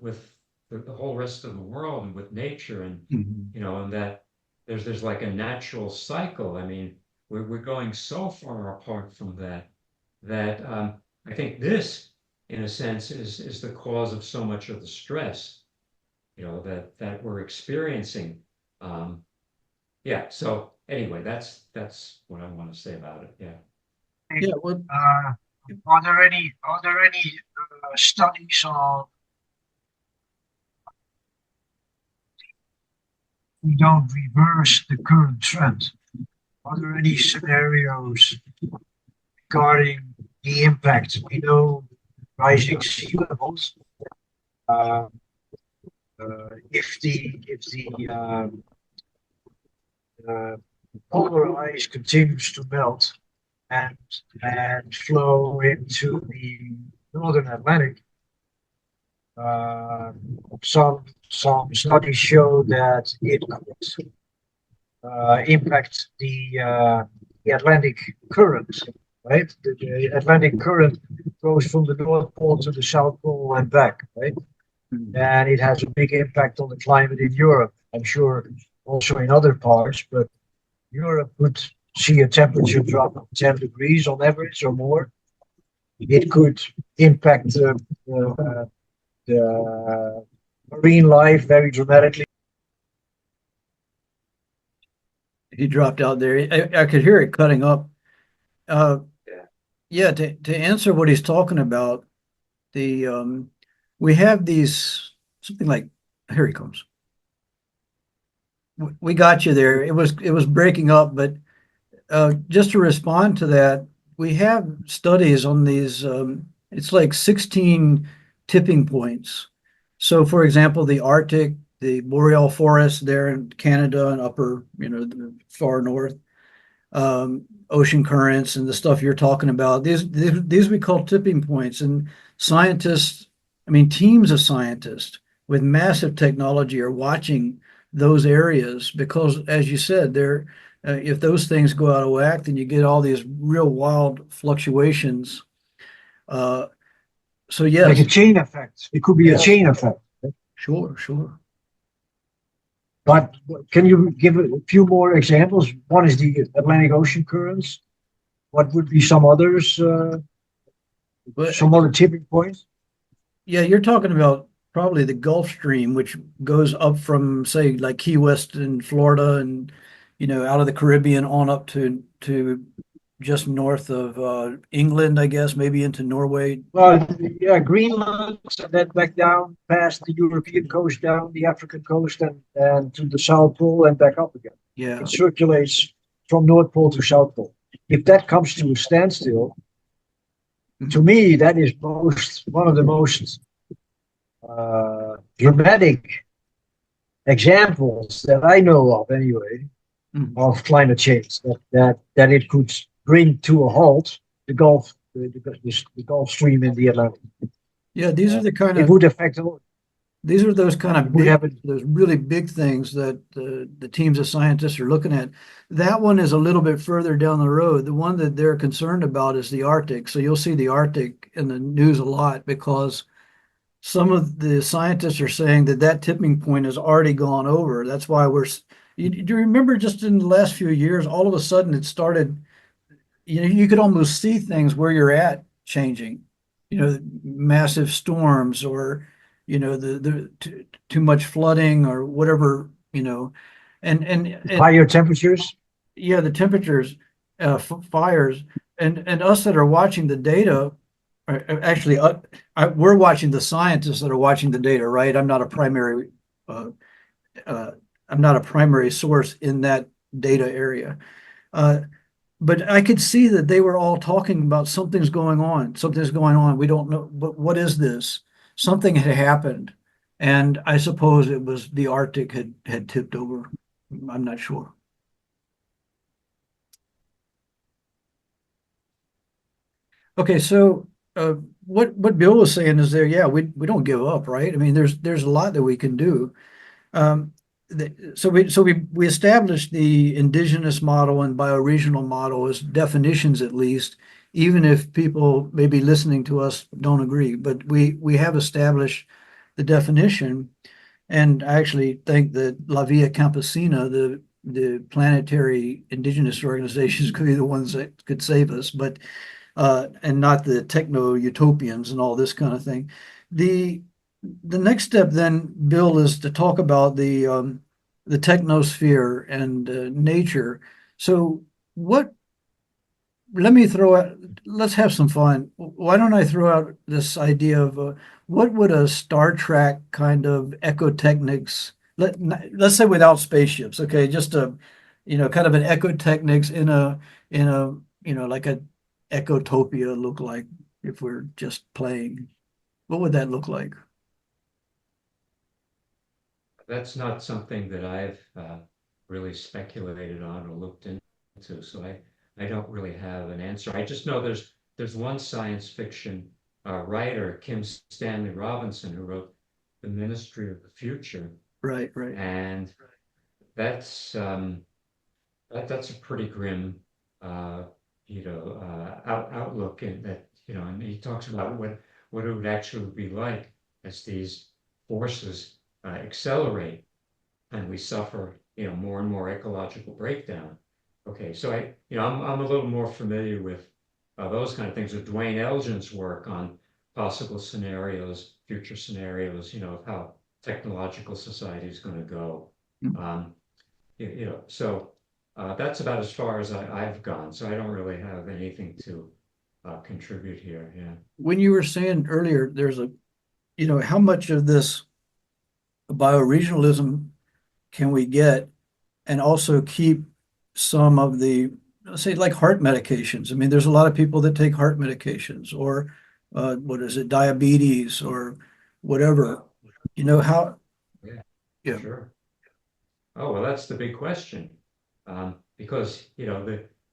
the whole rest of the world and with nature, and Mhm. and that there's like a natural cycle. I mean, we're going so far apart from that I think this, in a sense, is the cause of so much of the stress, that we're experiencing. Um, yeah. So anyway, that's what I want to say about it. Yeah. Yeah, well, Are there any studies on we don't reverse the current trend? Are there any scenarios regarding the impact? We know rising sea levels. Uh, if the polar ice continues to melt and flow into the northern Atlantic, uh, some studies show that it could impact the Atlantic current, right? The Atlantic current goes from the North Pole to the South Pole and back, right? And it has a big impact on the climate in Europe. I'm sure also in other parts, but Europe would see a temperature drop of 10 degrees on average or more. It could impact the marine life very dramatically. he dropped out there. I could hear it cutting up. Uh, Yeah. yeah, to answer what he's talking about, the we have these something like here he comes. We got you there. It was breaking up, but just to respond to that, we have studies on these. It's like 16 tipping points. So, for example, the Arctic, the boreal forest there in Canada and upper, the far north, ocean currents and the stuff you're talking about. These we call tipping points, and scientists, I mean, teams of scientists with massive technology are watching those areas because, as you said, if those things go out of whack, then you get all these real wild fluctuations. Uh, so Like yes, a chain effect. It could be a yes, chain effect. sure. But can you give a few more examples? One is the Atlantic Ocean currents. What would be some others? But Some other tipping points? yeah, you're talking about probably the Gulf Stream, which goes up from, say, like Key West in Florida and, out of the Caribbean on up to just north of England, I guess, maybe into Norway. Well, yeah, Greenland, and then back down past the European coast, down the African coast, and to the South Pole and back up again. Yeah. It circulates from North Pole to South Pole. If that comes to a standstill, to me, that is one of the most dramatic examples that I know of, anyway, of climate change. That it could bring to a halt the Gulf Stream in the Atlantic. Yeah, these are the kind It of would affect all. these are those kind of would big, have a, those really big things that the teams of scientists are looking at. That one is a little bit further down the road. The one that they're concerned about is the Arctic. So you'll see the Arctic in the news a lot because some of the scientists are saying that tipping point has already gone over. That's why do you remember just in the last few years, all of a sudden it started, you could almost see things where you're at changing, massive storms or, the too much flooding or whatever, and higher temperatures. yeah, the temperatures, fires, and us that are watching the data, actually, we're watching the scientists that are watching the data, right? I'm not a primary uh, I'm not a primary source in that data area. But I could see that they were all talking about something's going on. Something's going on. We don't know, but what is this? Something had happened. And I suppose it was the Arctic had tipped over. I'm not sure. Okay, so what Bill was saying is there, yeah, we don't give up, right? I mean, there's a lot that we can do. Um, so we established the indigenous model and bioregional model as definitions at least, even if people maybe listening to us don't agree. But we have established the definition, and I actually think that La Via Campesina, the planetary indigenous organizations, could be the ones that could save us, but and not the techno utopians and all this kind of thing. The next step then, Bill, is to talk about the technosphere and nature. So what? Let me throw out. Let's have some fun. Why don't I throw out this idea of what would a Star Trek kind of ecotechnics? Let's say without spaceships, okay? Just a, kind of an ecotechnics in a like a ecotopia look like if we're just playing. What would that look like? That's not something that I've really speculated on or looked into, so I don't really have an answer. I just know there's one science fiction writer, Kim Stanley Robinson, who wrote The Ministry of the Future, Right, right. and that's that's a pretty grim outlook in that, and he talks about what it would actually be like as these forces accelerate and we suffer, more and more ecological breakdown. Okay, so I'm a little more familiar with those kind of things with Dwayne Elgin's work on possible scenarios, future scenarios, of how technological society is going to go. Mm. So that's about as far as I've gone. So I don't really have anything to contribute here. Yeah. When you were saying earlier, how much of this bioregionalism can we get and also keep some of the, let's say, like heart medications? I mean, there's a lot of people that take heart medications or what is it, diabetes or whatever. How, Yeah, yeah, sure. Oh, well, that's the big question. Because,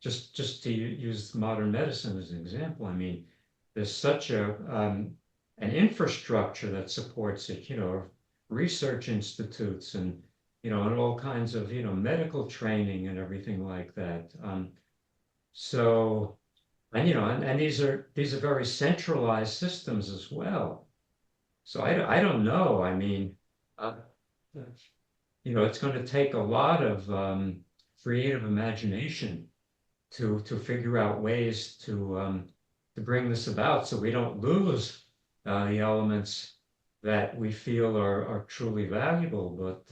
just to use modern medicine as an example, I mean, there's such an infrastructure that supports it, research institutes and all kinds of, medical training and everything like that. So, and these are very centralized systems as well. So I don't know. I mean, uh, it's going to take a lot of creative imagination to figure out ways to bring this about, so we don't lose the elements that we feel are truly valuable. But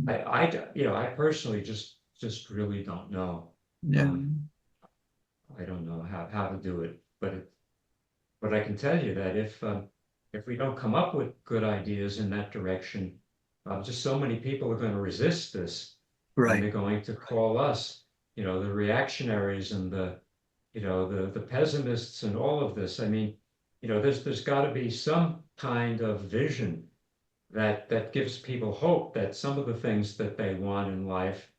I personally just really don't know. yeah, I don't know how to do it, but I can tell you that if we don't come up with good ideas in that direction, just so many people are going to resist this, and right. they're going to call us, the reactionaries and the pessimists and all of this. I mean, there's got to be some kind of vision that gives people hope that some of the things that they want in life,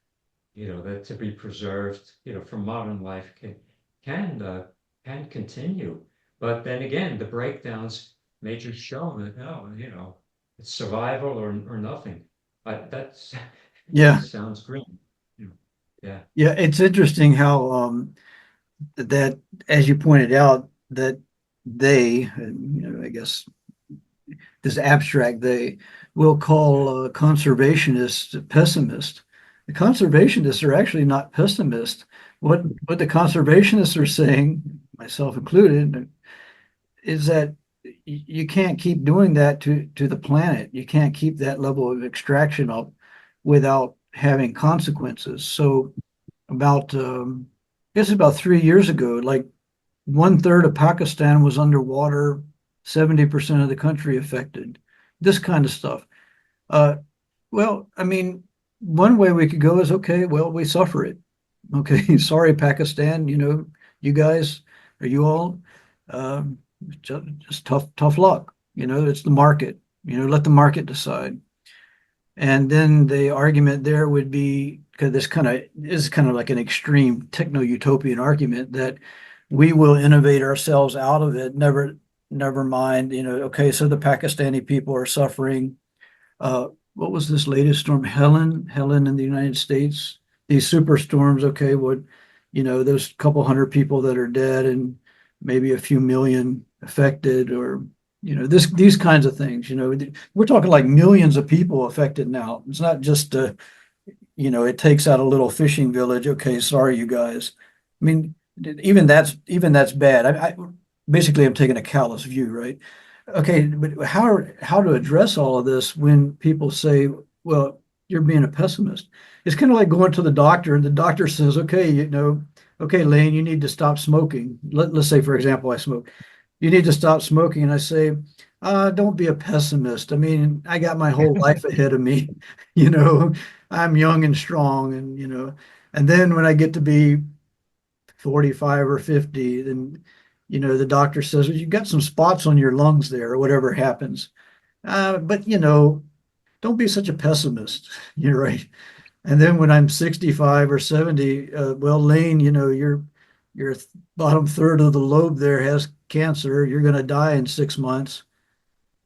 that to be preserved, from modern life can can continue. But then again, the breakdowns may just show that no, it's survival or nothing. That's that Yeah, sounds grim. You know, Yeah, yeah. It's interesting how that, as you pointed out, that I guess this abstract they will call conservationists pessimist. The conservationists are actually not pessimists. What the conservationists are saying, myself included, is that you can't keep doing that to the planet. You can't keep that level of extraction up without having consequences. So I guess about 3 years ago, like one third of Pakistan was underwater, 70% of the country affected. This kind of stuff. Uh, well, I mean, one way we could go is, okay, well, we suffer it. Okay, sorry, Pakistan, you guys, or you all, um, just tough luck. It's the market. Let the market decide. And then the argument there would be, because this kind of is kind of like an extreme techno-utopian argument, that we will innovate ourselves out of it. Never mind, okay, so the Pakistani people are suffering. What was this latest storm? Helen in the United States. These superstorms, okay, there's a couple hundred people that are dead and maybe a few million affected, or these kinds of things. We're talking like millions of people affected now. It's not just it takes out a little fishing village. Okay, sorry, you guys. I mean, even that's bad. I basically I'm taking a callous view, right? Okay, but how to address all of this when people say, well, you're being a pessimist? It's kind of like going to the doctor and the doctor says, okay, okay, Layne, you need to stop smoking. Let's say, for example, I smoke. You need to stop smoking. And I say, don't be a pessimist. I mean, I got my whole life ahead of me. You know, I'm young and strong, and then when I get to be 45 or 50, then, the doctor says, well, you've got some spots on your lungs there, or whatever happens. But, don't be such a pessimist. You're right. And then when I'm 65 or 70, well, Layne, your bottom third of the lobe there has cancer. You're going to die in 6 months.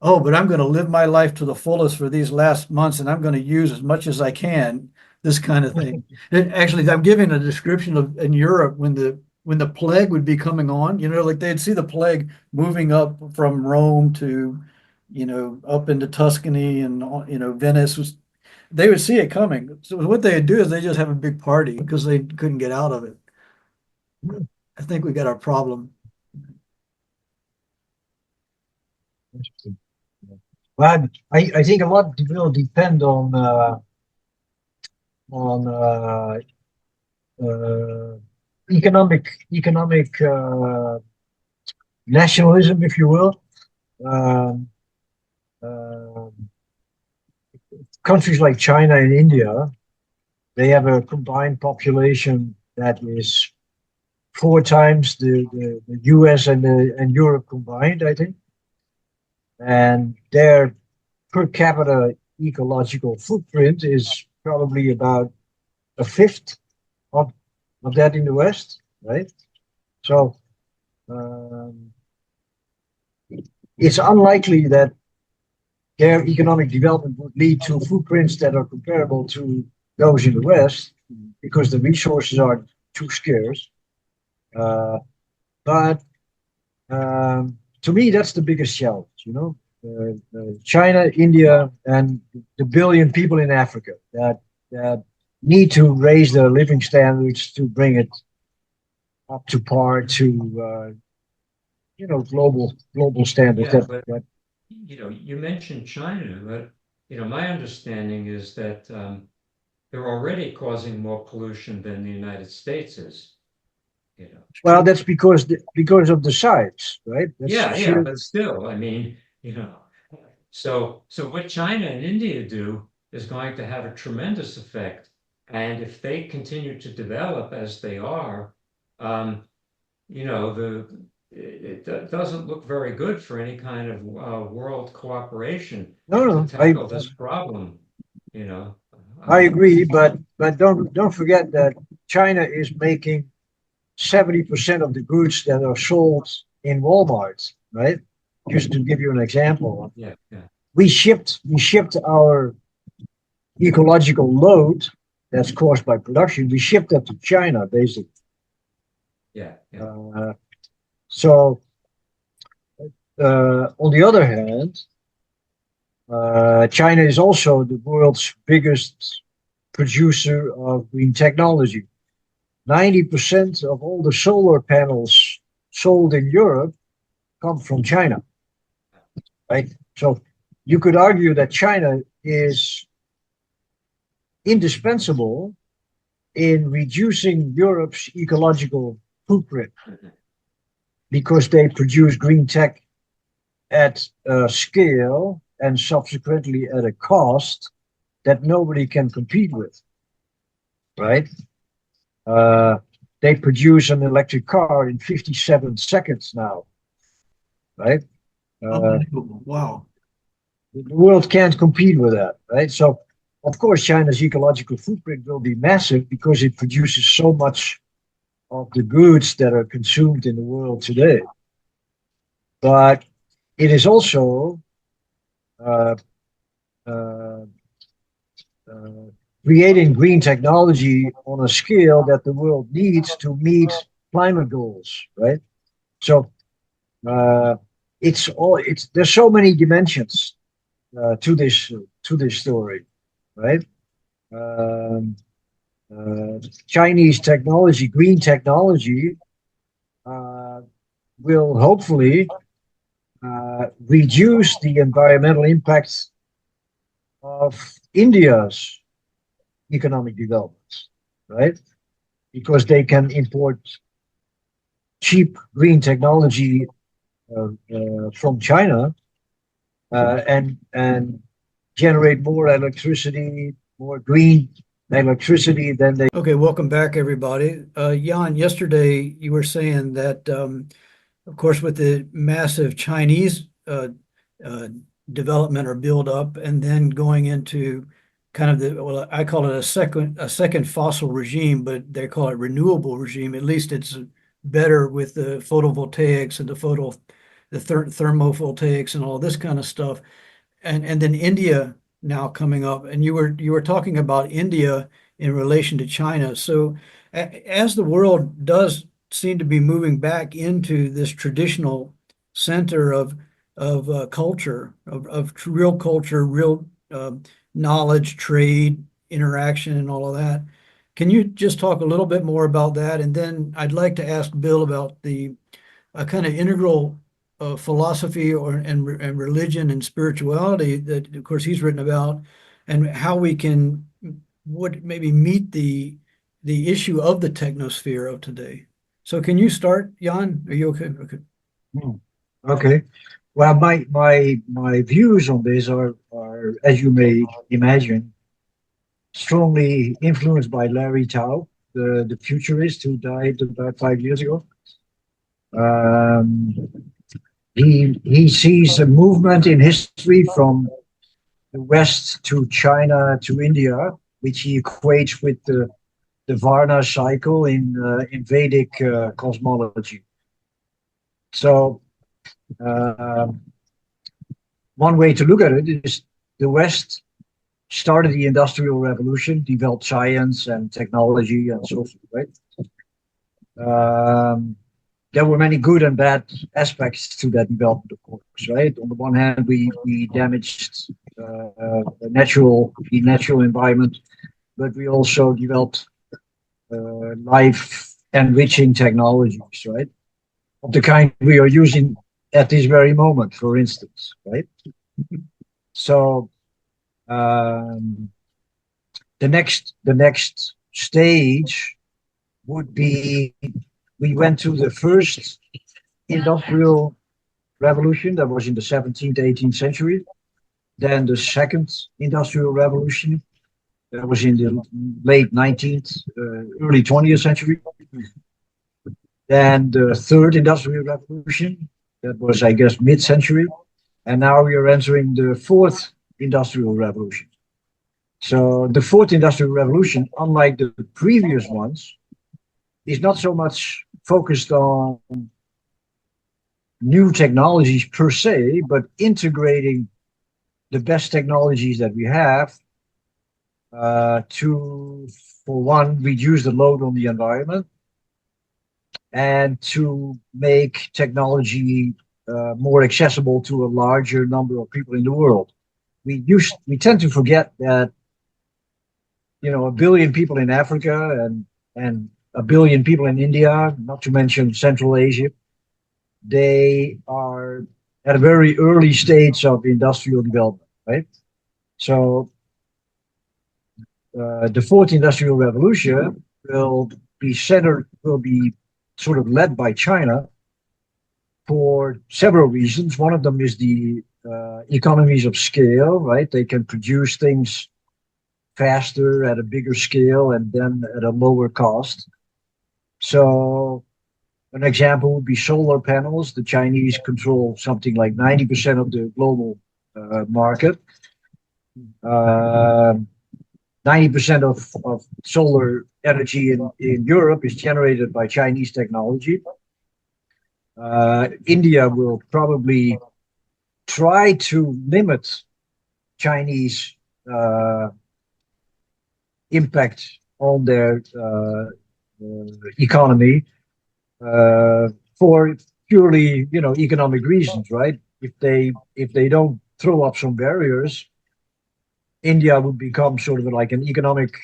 Oh, but I'm going to live my life to the fullest for these last months, and I'm going to use as much as I can, this kind of thing. Actually, I'm giving a description of in Europe when the plague would be coming on, like they'd see the plague moving up from Rome to, up into Tuscany and, Venice was, they would see it coming. So what they'd do is they just have a big party because they couldn't get out of it. I think we got our problem. But I think a lot will depend on economic nationalism, if you will. Um, uh, Countries like China and India, they have a combined population that is 4 times the US and Europe combined, I think. And their per capita ecological footprint is probably about a fifth of, of that in the West, right? So it's unlikely that their economic development would lead to footprints that are comparable to those in the West because the resources are too scarce. But to me, that's the biggest challenge, China, India, and the billion people in Africa that need to raise their living standards to bring it up to par to global standards. Yeah, but you mentioned China, but my understanding is that they're already causing more pollution than the United States is. Well, that's because of the size, right? That's Yeah, but still, I mean, so what China and India do is going to have a tremendous effect. And if they continue to develop as they are, it doesn't look very good for any kind of world cooperation No, to tackle this problem, you know. I agree, but don't forget that China is making 70% of the goods that are sold in Walmart, right? Just to give you an example. Yeah. We shipped our ecological load that's caused by production. We shipped that to China, basically. Yeah. So on the other hand, China is also the world's biggest producer of green technology. 90% of all the solar panels sold in Europe come from China, right? So you could argue that China is indispensable in reducing Europe's ecological footprint because they produce green tech at a scale and subsequently at a cost that nobody can compete with, right? They produce an electric car in 57 seconds now, right? Unbelievable. Wow. The world can't compete with that, right? So, of course, China's ecological footprint will be massive because it produces so much of the goods that are consumed in the world today. But it is also uh, uh, uh, creating green technology on a scale that the world needs to meet climate goals, right? So it's there's so many dimensions to this story, right? Um, Chinese technology, green technology, uh, will hopefully reduce the environmental impacts of India's economic development, right? Because they can import cheap green technology from China and generate more electricity, more green electricity than they. Okay, welcome back, everybody. Jan, yesterday you were saying that, of course, with the massive Chinese uh, development or build up, and then going into kind of the, well, I call it a second fossil regime, but they call it renewable regime. At least it's better with the photovoltaics and the thermovoltaics and all this kind of stuff. And then India now coming up, and you were talking about India in relation to China. So as the world does seem to be moving back into this traditional center of culture, of real culture, real knowledge, trade, interaction, and all of that. Can you just talk a little bit more about that? And then I'd like to ask Bill about the a kind of integral philosophy and religion and spirituality that, of course, he's written about, and how we can would maybe meet the issue of the technosphere of today. So, can you start, Jan? Are you okay? Okay. Hmm. Okay. Well, my views on this are, as you may imagine, strongly influenced by Larry Tao, the futurist who died about 5 years ago. Um, he sees a movement in history from the West to China to India, which he equates with the Varna cycle in Vedic cosmology. So uh, one way to look at it is the West started the Industrial Revolution, developed science and technology and so forth, right? There were many good and bad aspects to that development, of course, right? On the one hand, we damaged the natural environment, but we also developed life enriching technologies, right? Of the kind we are using at this very moment, for instance, right? So um, the next stage would be we went to the first industrial revolution that was in the 17th, 18th century. Then the second industrial revolution that was in the late 19th, early 20th century. Then the third industrial revolution that was, I guess, mid-century. And now we are entering the fourth industrial revolution. So the fourth industrial revolution, unlike the previous ones, is not so much focused on new technologies per se, but integrating the best technologies that we have to, for one, reduce the load on the environment, and to make technology more accessible to a larger number of people in the world. We tend to forget that, you know, 1 billion people in Africa and 1 billion people in India, not to mention Central Asia, they are at a very early stage of industrial development, right? So the fourth industrial revolution will be sort of led by China for several reasons. One of them is the economies of scale, right? They can produce things faster at a bigger scale and then at a lower cost. So an example would be solar panels. The Chinese control something like 90% of the global market. 90% of solar energy in Europe is generated by Chinese technology. India will probably try to limit Chinese impact on their economy for purely, economic reasons, right? If they don't throw up some barriers, India would become sort of like an economic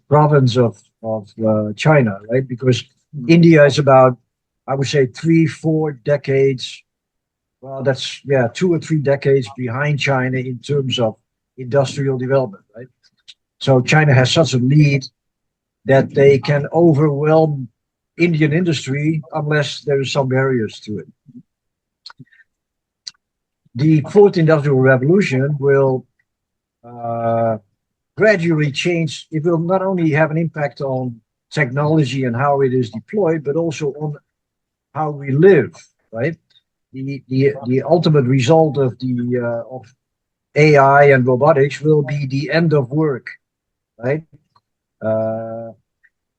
province of China, right? Because India is about, I would say, 3-4 decades. Well, that's 2 or 3 decades behind China in terms of industrial development, right? So China has such a lead that they can overwhelm Indian industry unless there are some barriers to it. The fourth industrial revolution will gradually change. It will not only have an impact on technology and how it is deployed, but also on how we live, right? The ultimate result of AI and robotics will be the end of work, right?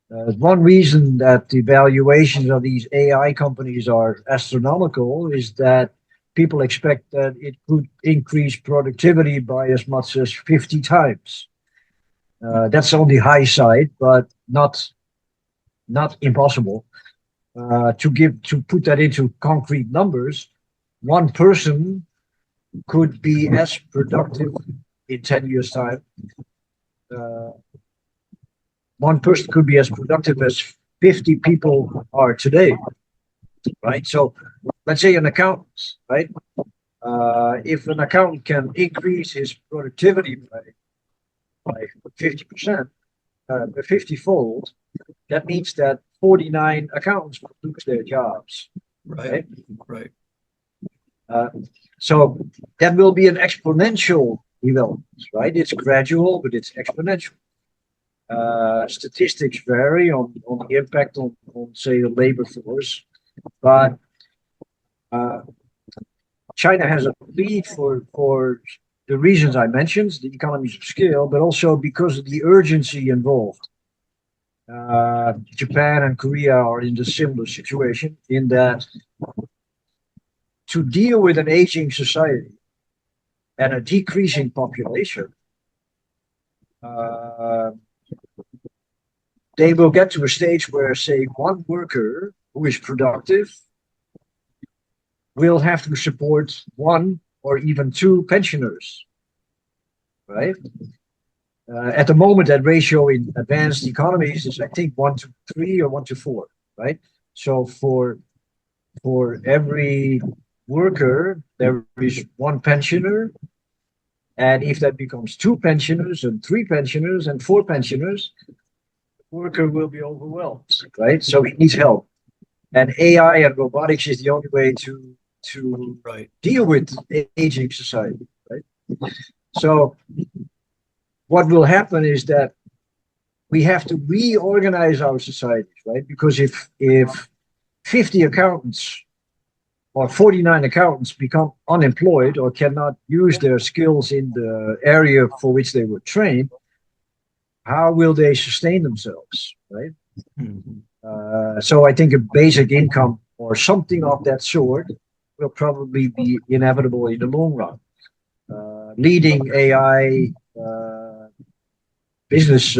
One reason that the valuations of these AI companies are astronomical is that people expect that it could increase productivity by as much as 50 times. That's on the high side, but not impossible. To put that into concrete numbers, one person could be as productive in 10 years' time. One person could be as productive as 50 people are today, right? So let's say an accountant, right? If an accountant can increase his productivity by 50%, 50-fold, that means that 49 accountants will lose their jobs. Right. So that will be an exponential development, right? It's gradual, but it's exponential. Statistics vary on the impact on say the labor force, but China has a lead for the reasons I mentioned, the economies of scale, but also because of the urgency involved. Japan and Korea are in a similar situation in that to deal with an aging society and a decreasing population, they will get to a stage where, say, one worker who is productive will have to support 1 or even 2 pensioners, right? At the moment, that ratio in advanced economies is, I think, 1-3 or 1-4, right? So for every worker, there is 1 pensioner. And if that becomes 2 pensioners and 3 pensioners and 4 pensioners, the worker will be overwhelmed, right? So he needs help. And AI and robotics is the only way to deal with aging society, right? So what will happen is that we have to reorganize our societies, right? Because if 50 accountants or 49 accountants become unemployed or cannot use their skills in the area for which they were trained, how will they sustain themselves, right? So I think a basic income or something of that sort will probably be inevitable in the long run. Leading AI business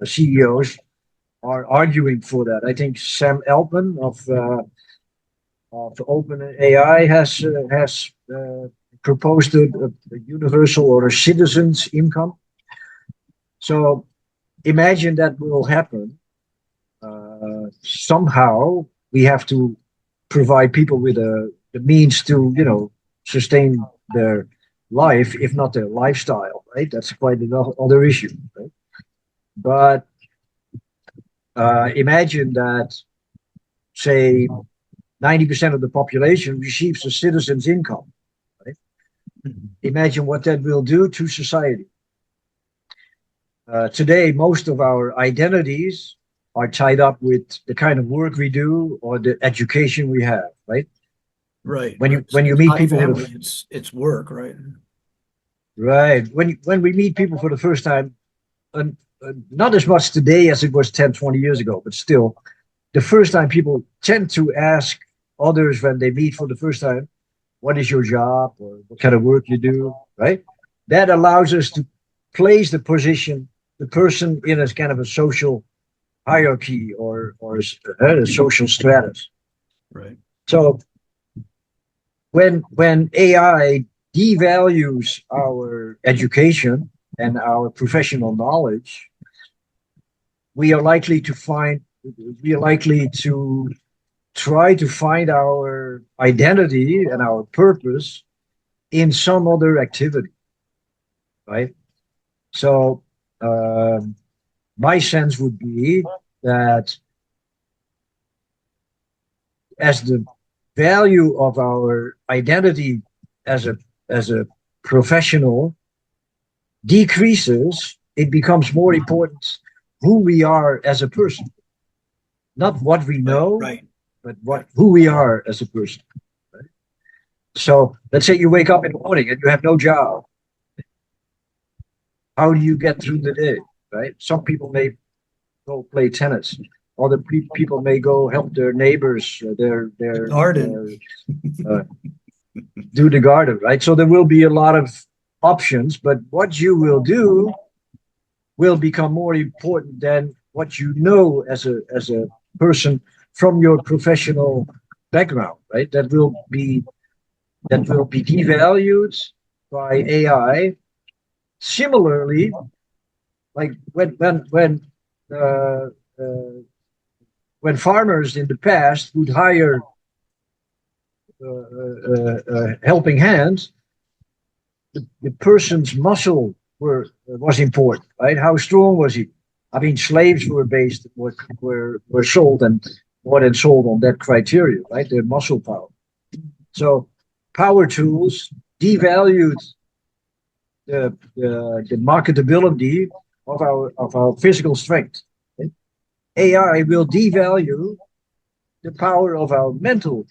CEOs are arguing for that. I think Sam Altman of OpenAI has proposed a universal or a citizen's income. So imagine that will happen. Somehow we have to provide people with the means to sustain their life, if not their lifestyle, right? That's quite another issue, right? But imagine that, say, 90% of the population receives a citizen's income, right? imagine what that will do to society. Today, most of our identities are tied up with the kind of work we do or the education we have, right? Right. When you It's meet not people for family, the it's work, right? right when we meet people for the first time, not as much today as it was 10, 20 years ago, but still, the first time people tend to ask others when they meet for the first time, what is your job or what kind of work you do, right? That allows us to place the person in a kind of a social hierarchy or a social status. Right. So when AI devalues our education and our professional knowledge, we are likely to find we are likely to try to find our identity and our purpose in some other activity, right? So my sense would be that as the value of our identity as a professional decreases, it becomes more important who we are as a person, not what we Right. know, Right. but what who we are as a person. Right? So let's say you wake up in the morning and you have no job. How do you get through the day? Right? Some people may go play tennis. Other people may go help their neighbors, The garden. uh, do the garden, right? So there will be a lot of options, but what you will do will become more important than what you know as a person from your professional background, right? That will be devalued by AI. Similarly, like uh, uh, when farmers in the past would hire helping hands, the person's muscle was important, right? How strong was he? I mean, slaves were sold and bought and sold on that criteria, right? Their muscle power. So power tools devalued the marketability of our physical strength. AI will devalue the power of our mental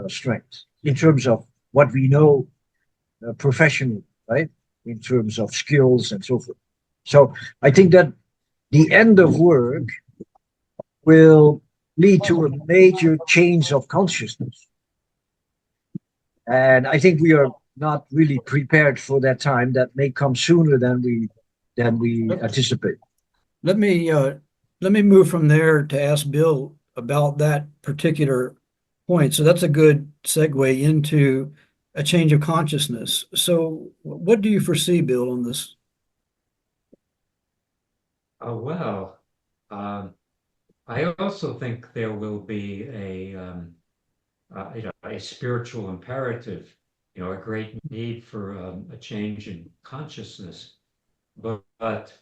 strength in terms of what we know professionally, right? In terms of skills and so forth. So I think that the end of work will lead to a major change of consciousness. And I think we are not really prepared for that time that may come sooner than we Let, anticipate. let me let me move from there to ask Bill about that particular point. So that's a good segue into a change of consciousness. So what do you foresee, Bill, on this? Well, um, I also think there will be a spiritual imperative, a great need for a change in consciousness. But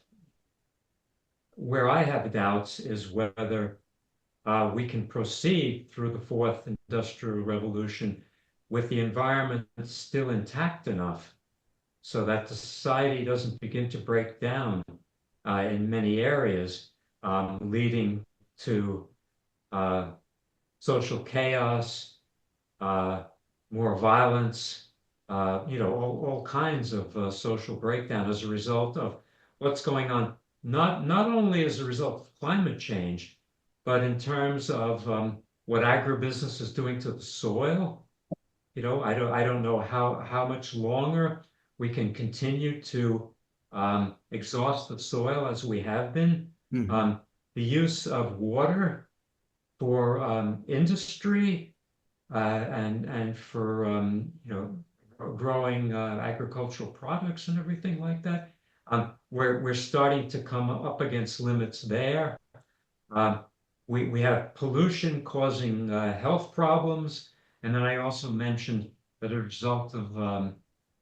where I have doubts is whether we can proceed through the fourth industrial revolution with the environment still intact enough so that the society doesn't begin to break down in many areas, leading to uh, social chaos, uh, more violence, all kinds of social breakdown as a result of what's going on, not only as a result of climate change, but in terms of what agribusiness is doing to the soil. I don't know how much longer we can continue to exhaust the soil as we have been. Mhm. Um, the use of water for industry and for growing agricultural products and everything like that. We're starting to come up against limits there. Um, we have pollution causing health problems, and then I also mentioned that as a result of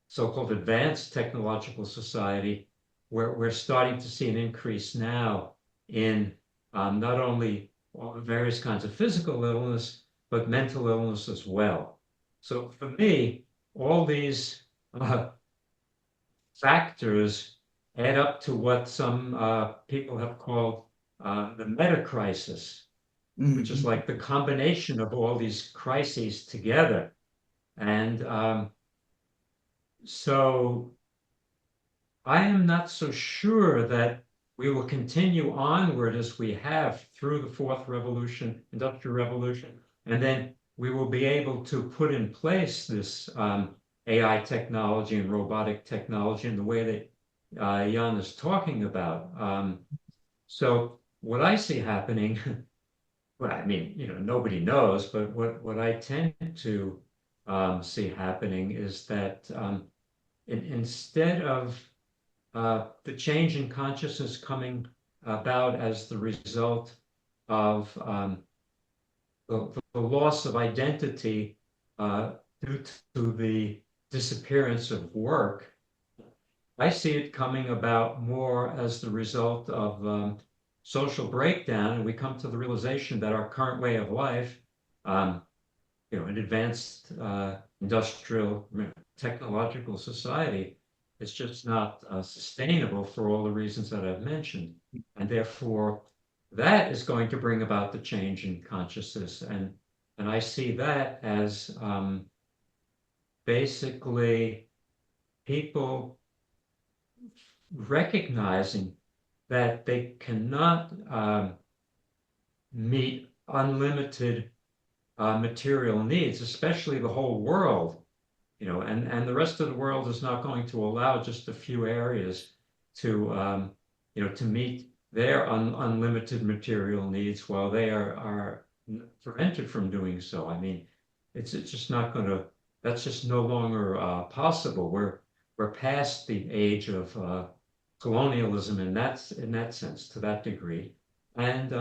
so-called advanced technological society, we're starting to see an increase now in not only various kinds of physical illness, but mental illness as well. So for me, all these uh, factors add up to what some people have called the meta crisis, which is Mhm. like the combination of all these crises together. And so I am not so sure that we will continue onward as we have through the fourth revolution, industrial revolution, and then we will be able to put in place this AI technology and robotic technology in the way that Jan is talking about. So what I see happening, well, I mean, nobody knows, but what I tend to see happening is that instead of the change in consciousness coming about as the result of the loss of identity due to the disappearance of work. I see it coming about more as the result of social breakdown, and we come to the realization that our current way of life, um, an advanced industrial technological society, is just not sustainable for all the reasons that I've mentioned. And therefore, that is going to bring about the change in consciousness. And I see that as basically people recognizing that they cannot meet unlimited material needs, especially the whole world, and the rest of the world is not going to allow just a few areas to meet their unlimited material needs while they are prevented from doing so. I mean, it's just not going to. That's just no longer possible. We're past the age of colonialism in that sense to that degree, and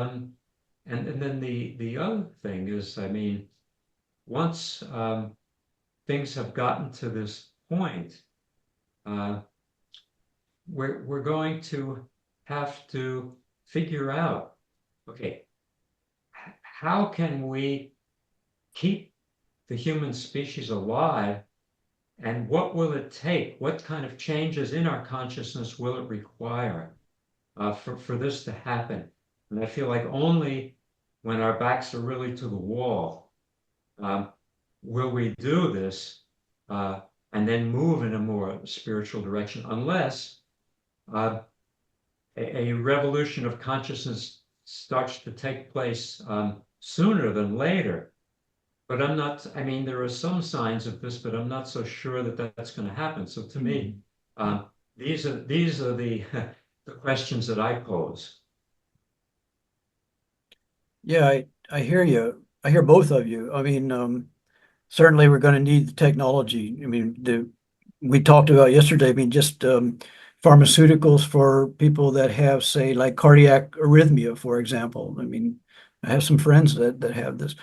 and then the other thing is, I mean, once things have gotten to this point, uh, we're going to have to figure out, okay, how can we keep the human species alive, and what will it take? What kind of changes in our consciousness will it require for this to happen? And I feel like only when our backs are really to the wall um, will we do this uh, and then move in a more spiritual direction, unless uh, a revolution of consciousness starts to take place sooner than later. But I'm not, I mean, there are some signs of this, but I'm not so sure that that's going to happen. So to me, um, these are the the questions that I pose. Yeah, I hear you. I hear both of you. I mean, certainly we're going to need the technology. I mean, we talked about yesterday, I mean, just pharmaceuticals for people that have, say, like cardiac arrhythmia, for example. I mean, I have some friends that have this.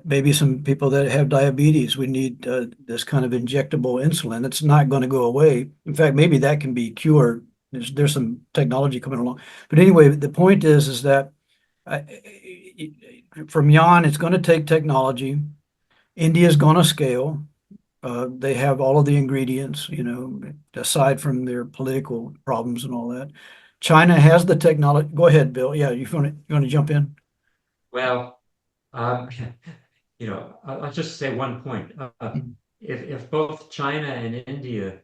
Maybe some people that have diabetes. We need this kind of injectable insulin. It's not going to go away. In fact, maybe that can be cured. There's some technology coming along. But anyway, the point is that from Jan, it's going to take technology. India's going to scale. They have all of the ingredients, aside from their political problems and all that. China has the technology. Go ahead, Bill. Yeah, you want to jump in? Well, um, I'll just say one point. If both China and India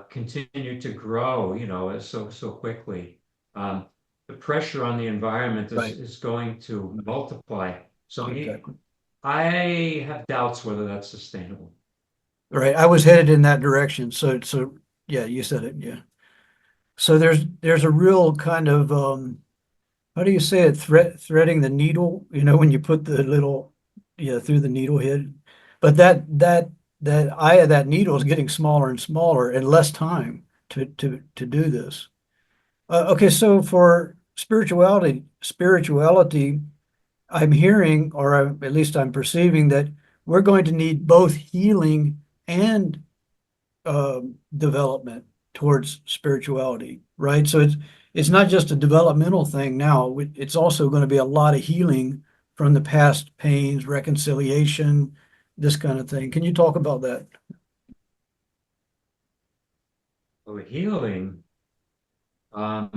continue to grow, so quickly, the pressure on the environment is Right, is going to multiply. So exactly. I have doubts whether that's sustainable. Right. I was headed in that direction. So yeah, you said it. Yeah. So there's a real kind of how do you say it? Threading the needle, when you put the little, yeah, through the needle head. But that eye of that needle is getting smaller and smaller and less time to do this. Okay, so for spirituality, I'm hearing, or at least I'm perceiving that we're going to need both healing and development towards spirituality, right? So it's not just a developmental thing now. It's also going to be a lot of healing from the past pains, reconciliation, this kind of thing. Can you talk about that? Well, healing, I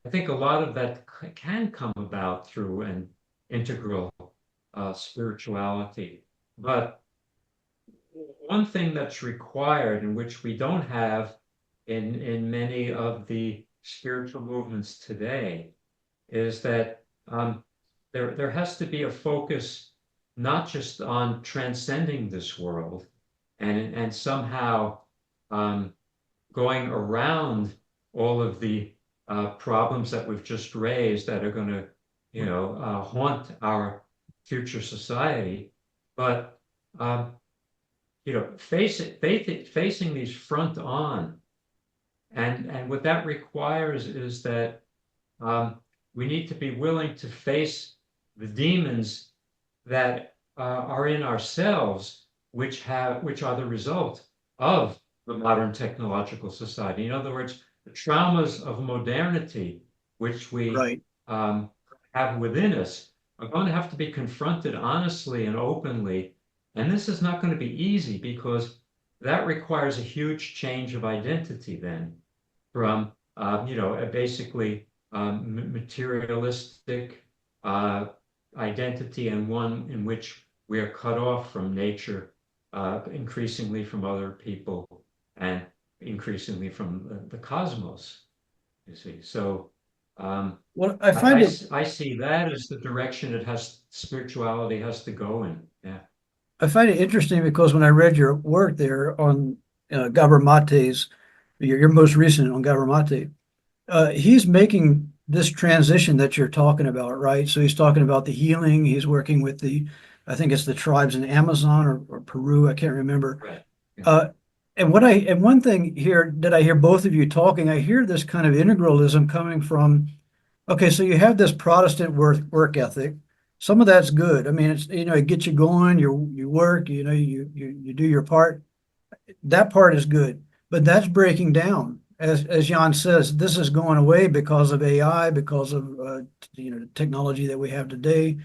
think a lot of that can come about through an integral spirituality. But one thing that's required, and which we don't have in many of the spiritual movements today, is that there has to be a focus not just on transcending this world and somehow um, going around all of the problems that we've just raised that are going to, haunt our future society, but facing these front on, and what that requires is that um, we need to be willing to face the demons that are in ourselves, which are the result of the modern technological society. In other words, the traumas of modernity, which we Right. have within us, are going to have to be confronted honestly and openly. And this is not going to be easy because that requires a huge change of identity then from, basically materialistic identity and one in which we are cut off from nature, increasingly from other people, and increasingly from the cosmos, you see. So Well, I find it I see that as the direction spirituality has to go in. Yeah. I find it interesting because when I read your work there on Gabor Mate's, your most recent on Gabor Mate, he's making this transition that you're talking about, right? So he's talking about the healing. He's working with I think it's the tribes in Amazon or Peru. I can't remember. Right. Yeah. And one thing here that I hear both of you talking, I hear this kind of integralism coming from. Okay, so you have this Protestant work ethic. Some of that's good. I mean, it's it gets you going. You work. You do your part. That part is good, but that's breaking down. As Jan says, this is going away because of AI, because of technology that we have today.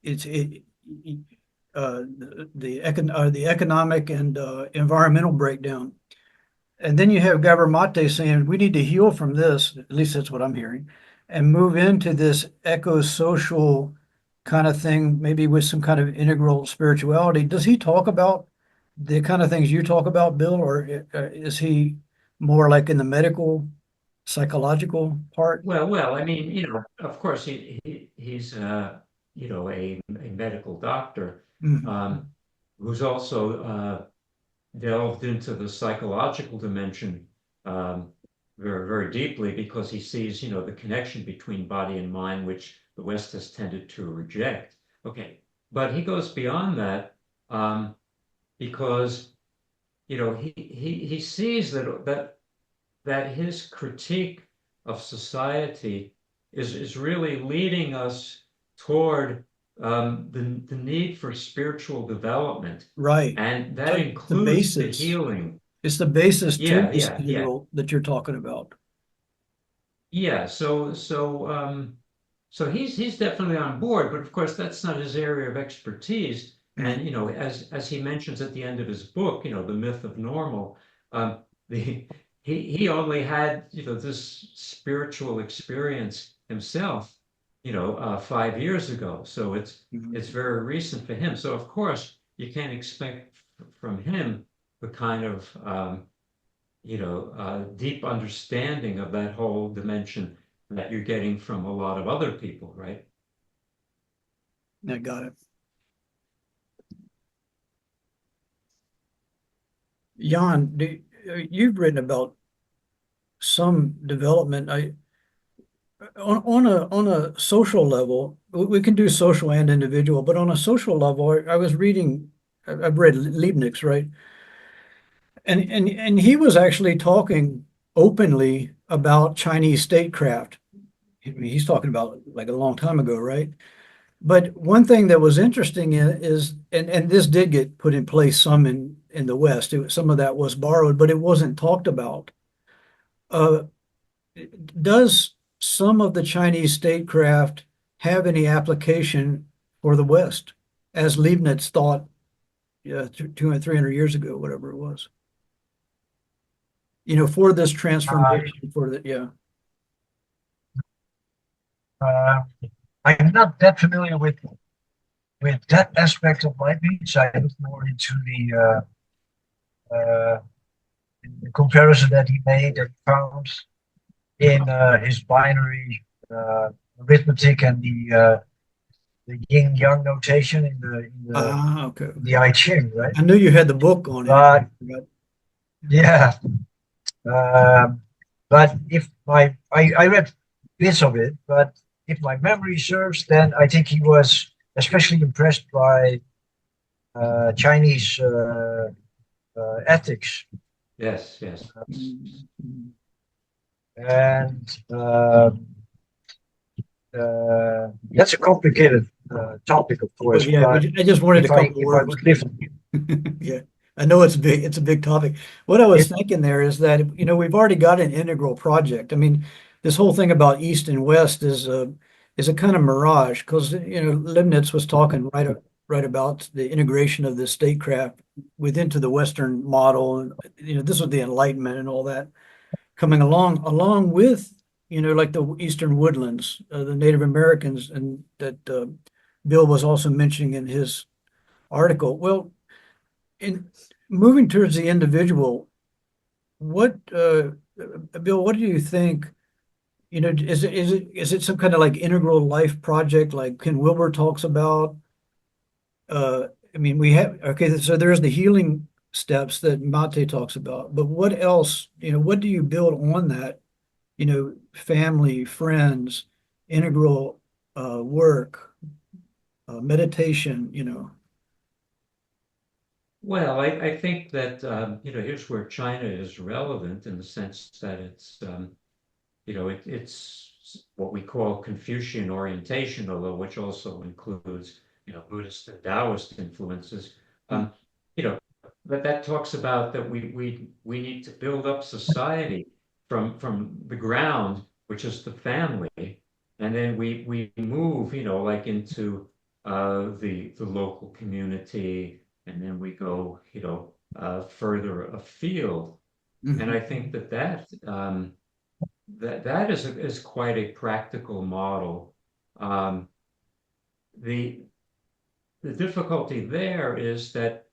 It's it, the economic and environmental breakdown. And then you have Gabor Mate saying we need to heal from this, at least that's what I'm hearing, and move into this eco-social kind of thing, maybe with some kind of integral spirituality. Does he talk about the kind of things you talk about, Bill, or is he more like in the medical, psychological part? Well, I mean, of course, he's a medical doctor Mhm. um, who's also delved into the psychological dimension um, very, very deeply because he sees, the connection between body and mind, which the West has tended to reject. Okay, but he goes beyond that because, he sees that his critique of society is really leading us toward the need for spiritual development, Right. and that So the includes the basis. healing. It's the basis to Yeah, this yeah, yeah, integral that you're talking about. yeah. So he's definitely on board, but of course that's not his area of expertise. Mm. And as he mentions at the end of his book, the myth of normal, the he only had this spiritual experience himself, 5 years ago. So Mhm. it's very recent for him. So of course you can't expect from him the kind of deep understanding of that whole dimension that you're getting from a lot of other people, right? I got it. Jan, you've written about some development. On a social level, we can do social and individual, but on a social level, I was reading, I've read Leibniz, right? And he was actually talking openly about Chinese statecraft. I mean, he's talking about like a long time ago, right? But one thing that was interesting is, and this did get put in place some in the West. Some of that was borrowed, but it wasn't talked about. Uh, does some of the Chinese statecraft have any application for the West, as Leibniz thought, 200, 300 years ago, whatever it was? for this transformation, yeah. I'm not that familiar with that aspect of Leibniz. I look more into the comparison that he made and found in his binary arithmetic and the yin yang notation in Okay. the I Ching, right? I knew you had the book on But it. yeah, but if I read bits of it, but if my memory serves, then I think he was especially impressed by Chinese ethics. Yes, yes. And that's a complicated topic, of course. But yeah, But I just wanted a if I couple if I words. would live, Yeah, I know it's big. It's a big topic. What I was if thinking there is that, we've already got an integral project. I mean, this whole thing about East and West is a kind of mirage because, Leibniz was talking right about the integration of the statecraft into the Western model. And, this was the Enlightenment and all that coming along with, like the Eastern woodlands, the Native Americans, and that Bill was also mentioning in his article. Well, in moving towards the individual, what, Bill, what do you think? Is it some kind of like integral life project like Ken Wilber talks about? I mean, okay, so there's the healing steps that Mate talks about, but what else, what do you build on that? Family, friends, integral work, meditation. Well, I think that, here's where China is relevant in the sense that it's what we call Confucian orientation, although which also includes, Buddhist and Taoist influences. Um, you know, but that talks about that we need to build up society from the ground, which is the family, and then we move, like into the local community, and then we go, further afield. And I think that is quite a practical model. Um, the the difficulty there is that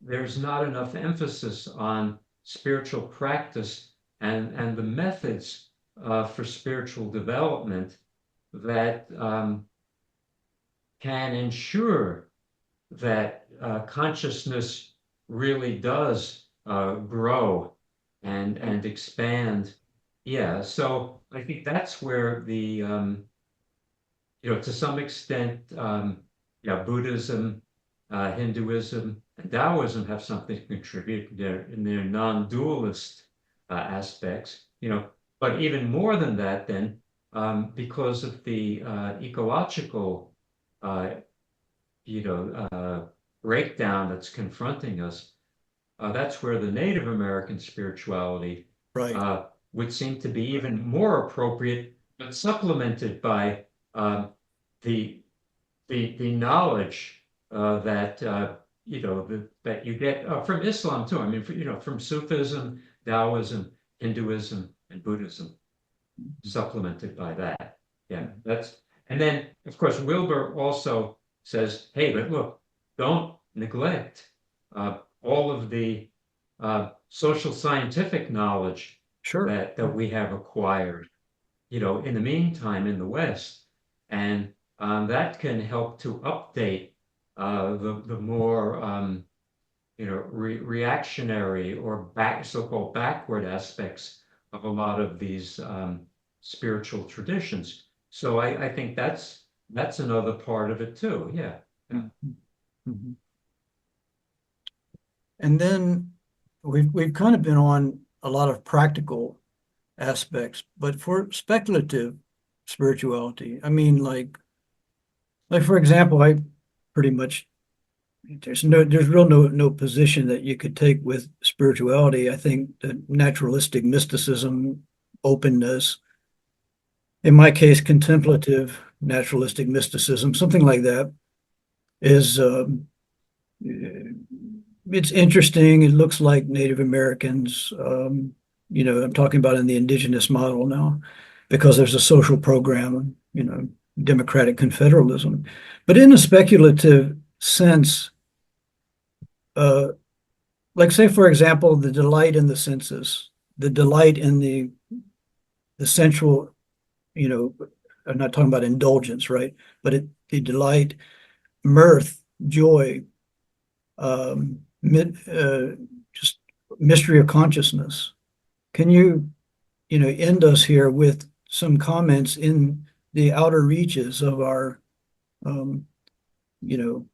there's not enough emphasis on spiritual practice and the methods for spiritual development that can ensure that consciousness really does grow and expand. Yeah, so I think that's where to some extent, yeah, Buddhism, Hinduism, and Taoism have something to contribute in their non-dualist aspects. But even more than that, then, because of the ecological, uh, breakdown that's confronting us, that's where the Native American spirituality Right. would seem to be even more appropriate, but supplemented by the the knowledge that that you get from Islam too. I mean, from Sufism, Taoism, Hinduism, and Buddhism, supplemented by that. Yeah, and then of course Wilbur also says, hey, but look, don't neglect all of the social scientific knowledge Sure. that we have acquired, in the meantime in the West, and that can help to update the more reactionary or so-called backward aspects of a lot of these spiritual traditions. So I think that's another part of it too. Yeah. Mhm. And then we've kind of been on a lot of practical aspects, but for speculative spirituality, I mean, like for example, I pretty much there's real no position that you could take with spirituality. I think that naturalistic mysticism, openness, in my case, contemplative naturalistic mysticism, something like that, is it's interesting. It looks like Native Americans, I'm talking about in the indigenous model now, because there's a social program, democratic confederalism. But in a speculative sense, uh, like say, for example, the delight in the senses, the delight in the sensual, I'm not talking about indulgence, right? But the delight, mirth, joy, um, just mystery of consciousness. Can you, end us here with some comments in the outer reaches of our, um, you know,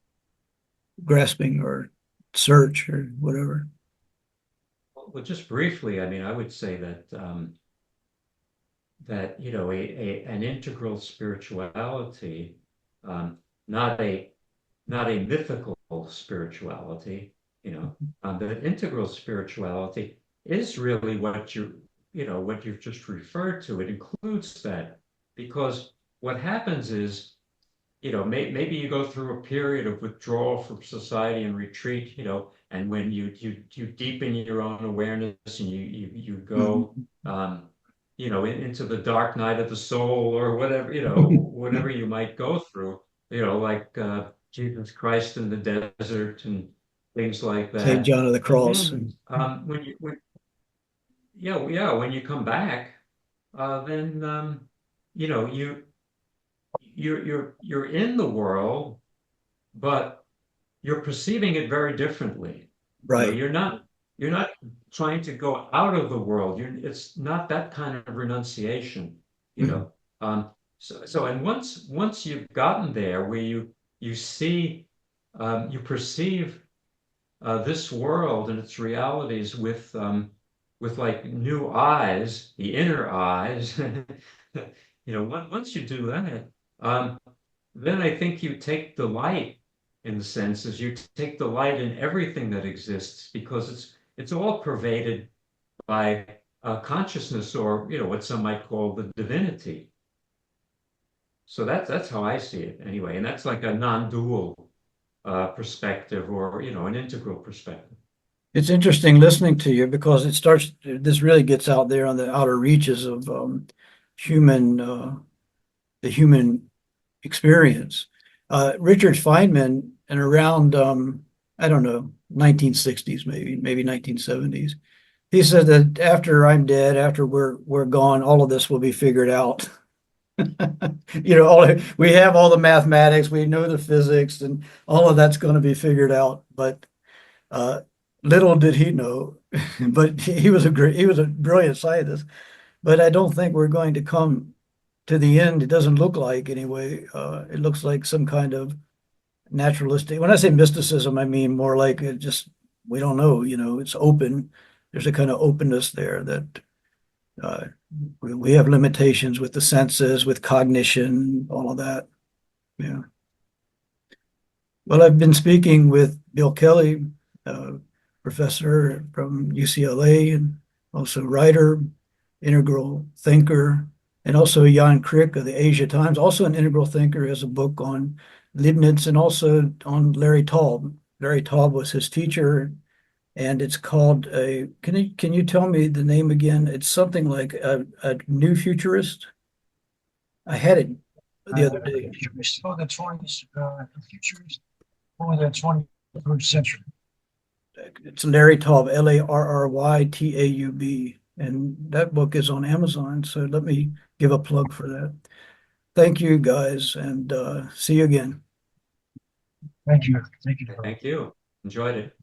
grasping or search or whatever? Well, just briefly, I mean, I would say that an integral spirituality, um, not a not a mythical spirituality, but integral spirituality is really what you've just referred to. It includes that because what happens is, maybe you go through a period of withdrawal from society and retreat, and when you deepen your own awareness and you go, Mhm. into the dark night of the soul or whatever, whatever you might go through, like Jesus Christ in the desert and things like St. that. John of the And Cross. then yeah, when you come back, then you know you you're in the world, but you're perceiving it very differently. Right. You're not trying to go out of the world. It's not that kind of renunciation, you Mhm. know. And once you've gotten there, where you see, you perceive this world and its realities with like new eyes, the inner eyes. Once you do that, um, then I think you take delight in the senses. You take delight in everything that exists because it's all pervaded by consciousness, or what some might call the divinity. So that's how I see it anyway, and that's like a non-dual perspective, or an integral perspective. It's interesting listening to you because this really gets out there on the outer reaches of human, the human experience. Richard Feynman, and around, I don't know, 1960s, maybe 1970s, he said that after I'm dead, after we're gone, all of this will be figured out. We have all the mathematics, we know the physics, and all of that's going to be figured out. But uh, little did he know, but he was a brilliant scientist. But I don't think we're going to come to the end. It doesn't look like anyway. It looks like some kind of naturalistic. When I say mysticism, I mean more like it just we don't know. It's open. There's a kind of openness there that uh, we have limitations with the senses, with cognition, all of that. Yeah. Well, I've been speaking with Bill Kelly, professor from UCLA, and also writer, integral thinker, and also Jan Crick of the Asia Times, also an integral thinker, has a book on Leibniz and also on Larry Taub. Larry Taub was his teacher, and it's called can you tell me the name again? It's something like a new futurist. I had it the other day. Futurist for the 20th, futurist for the 21st century. It's Larry Taub, Larrytaub, and that book is on Amazon. So let me give a plug for that. Thank you, guys, and see you again. Thank you. Thank you. Thank you. Enjoyed it.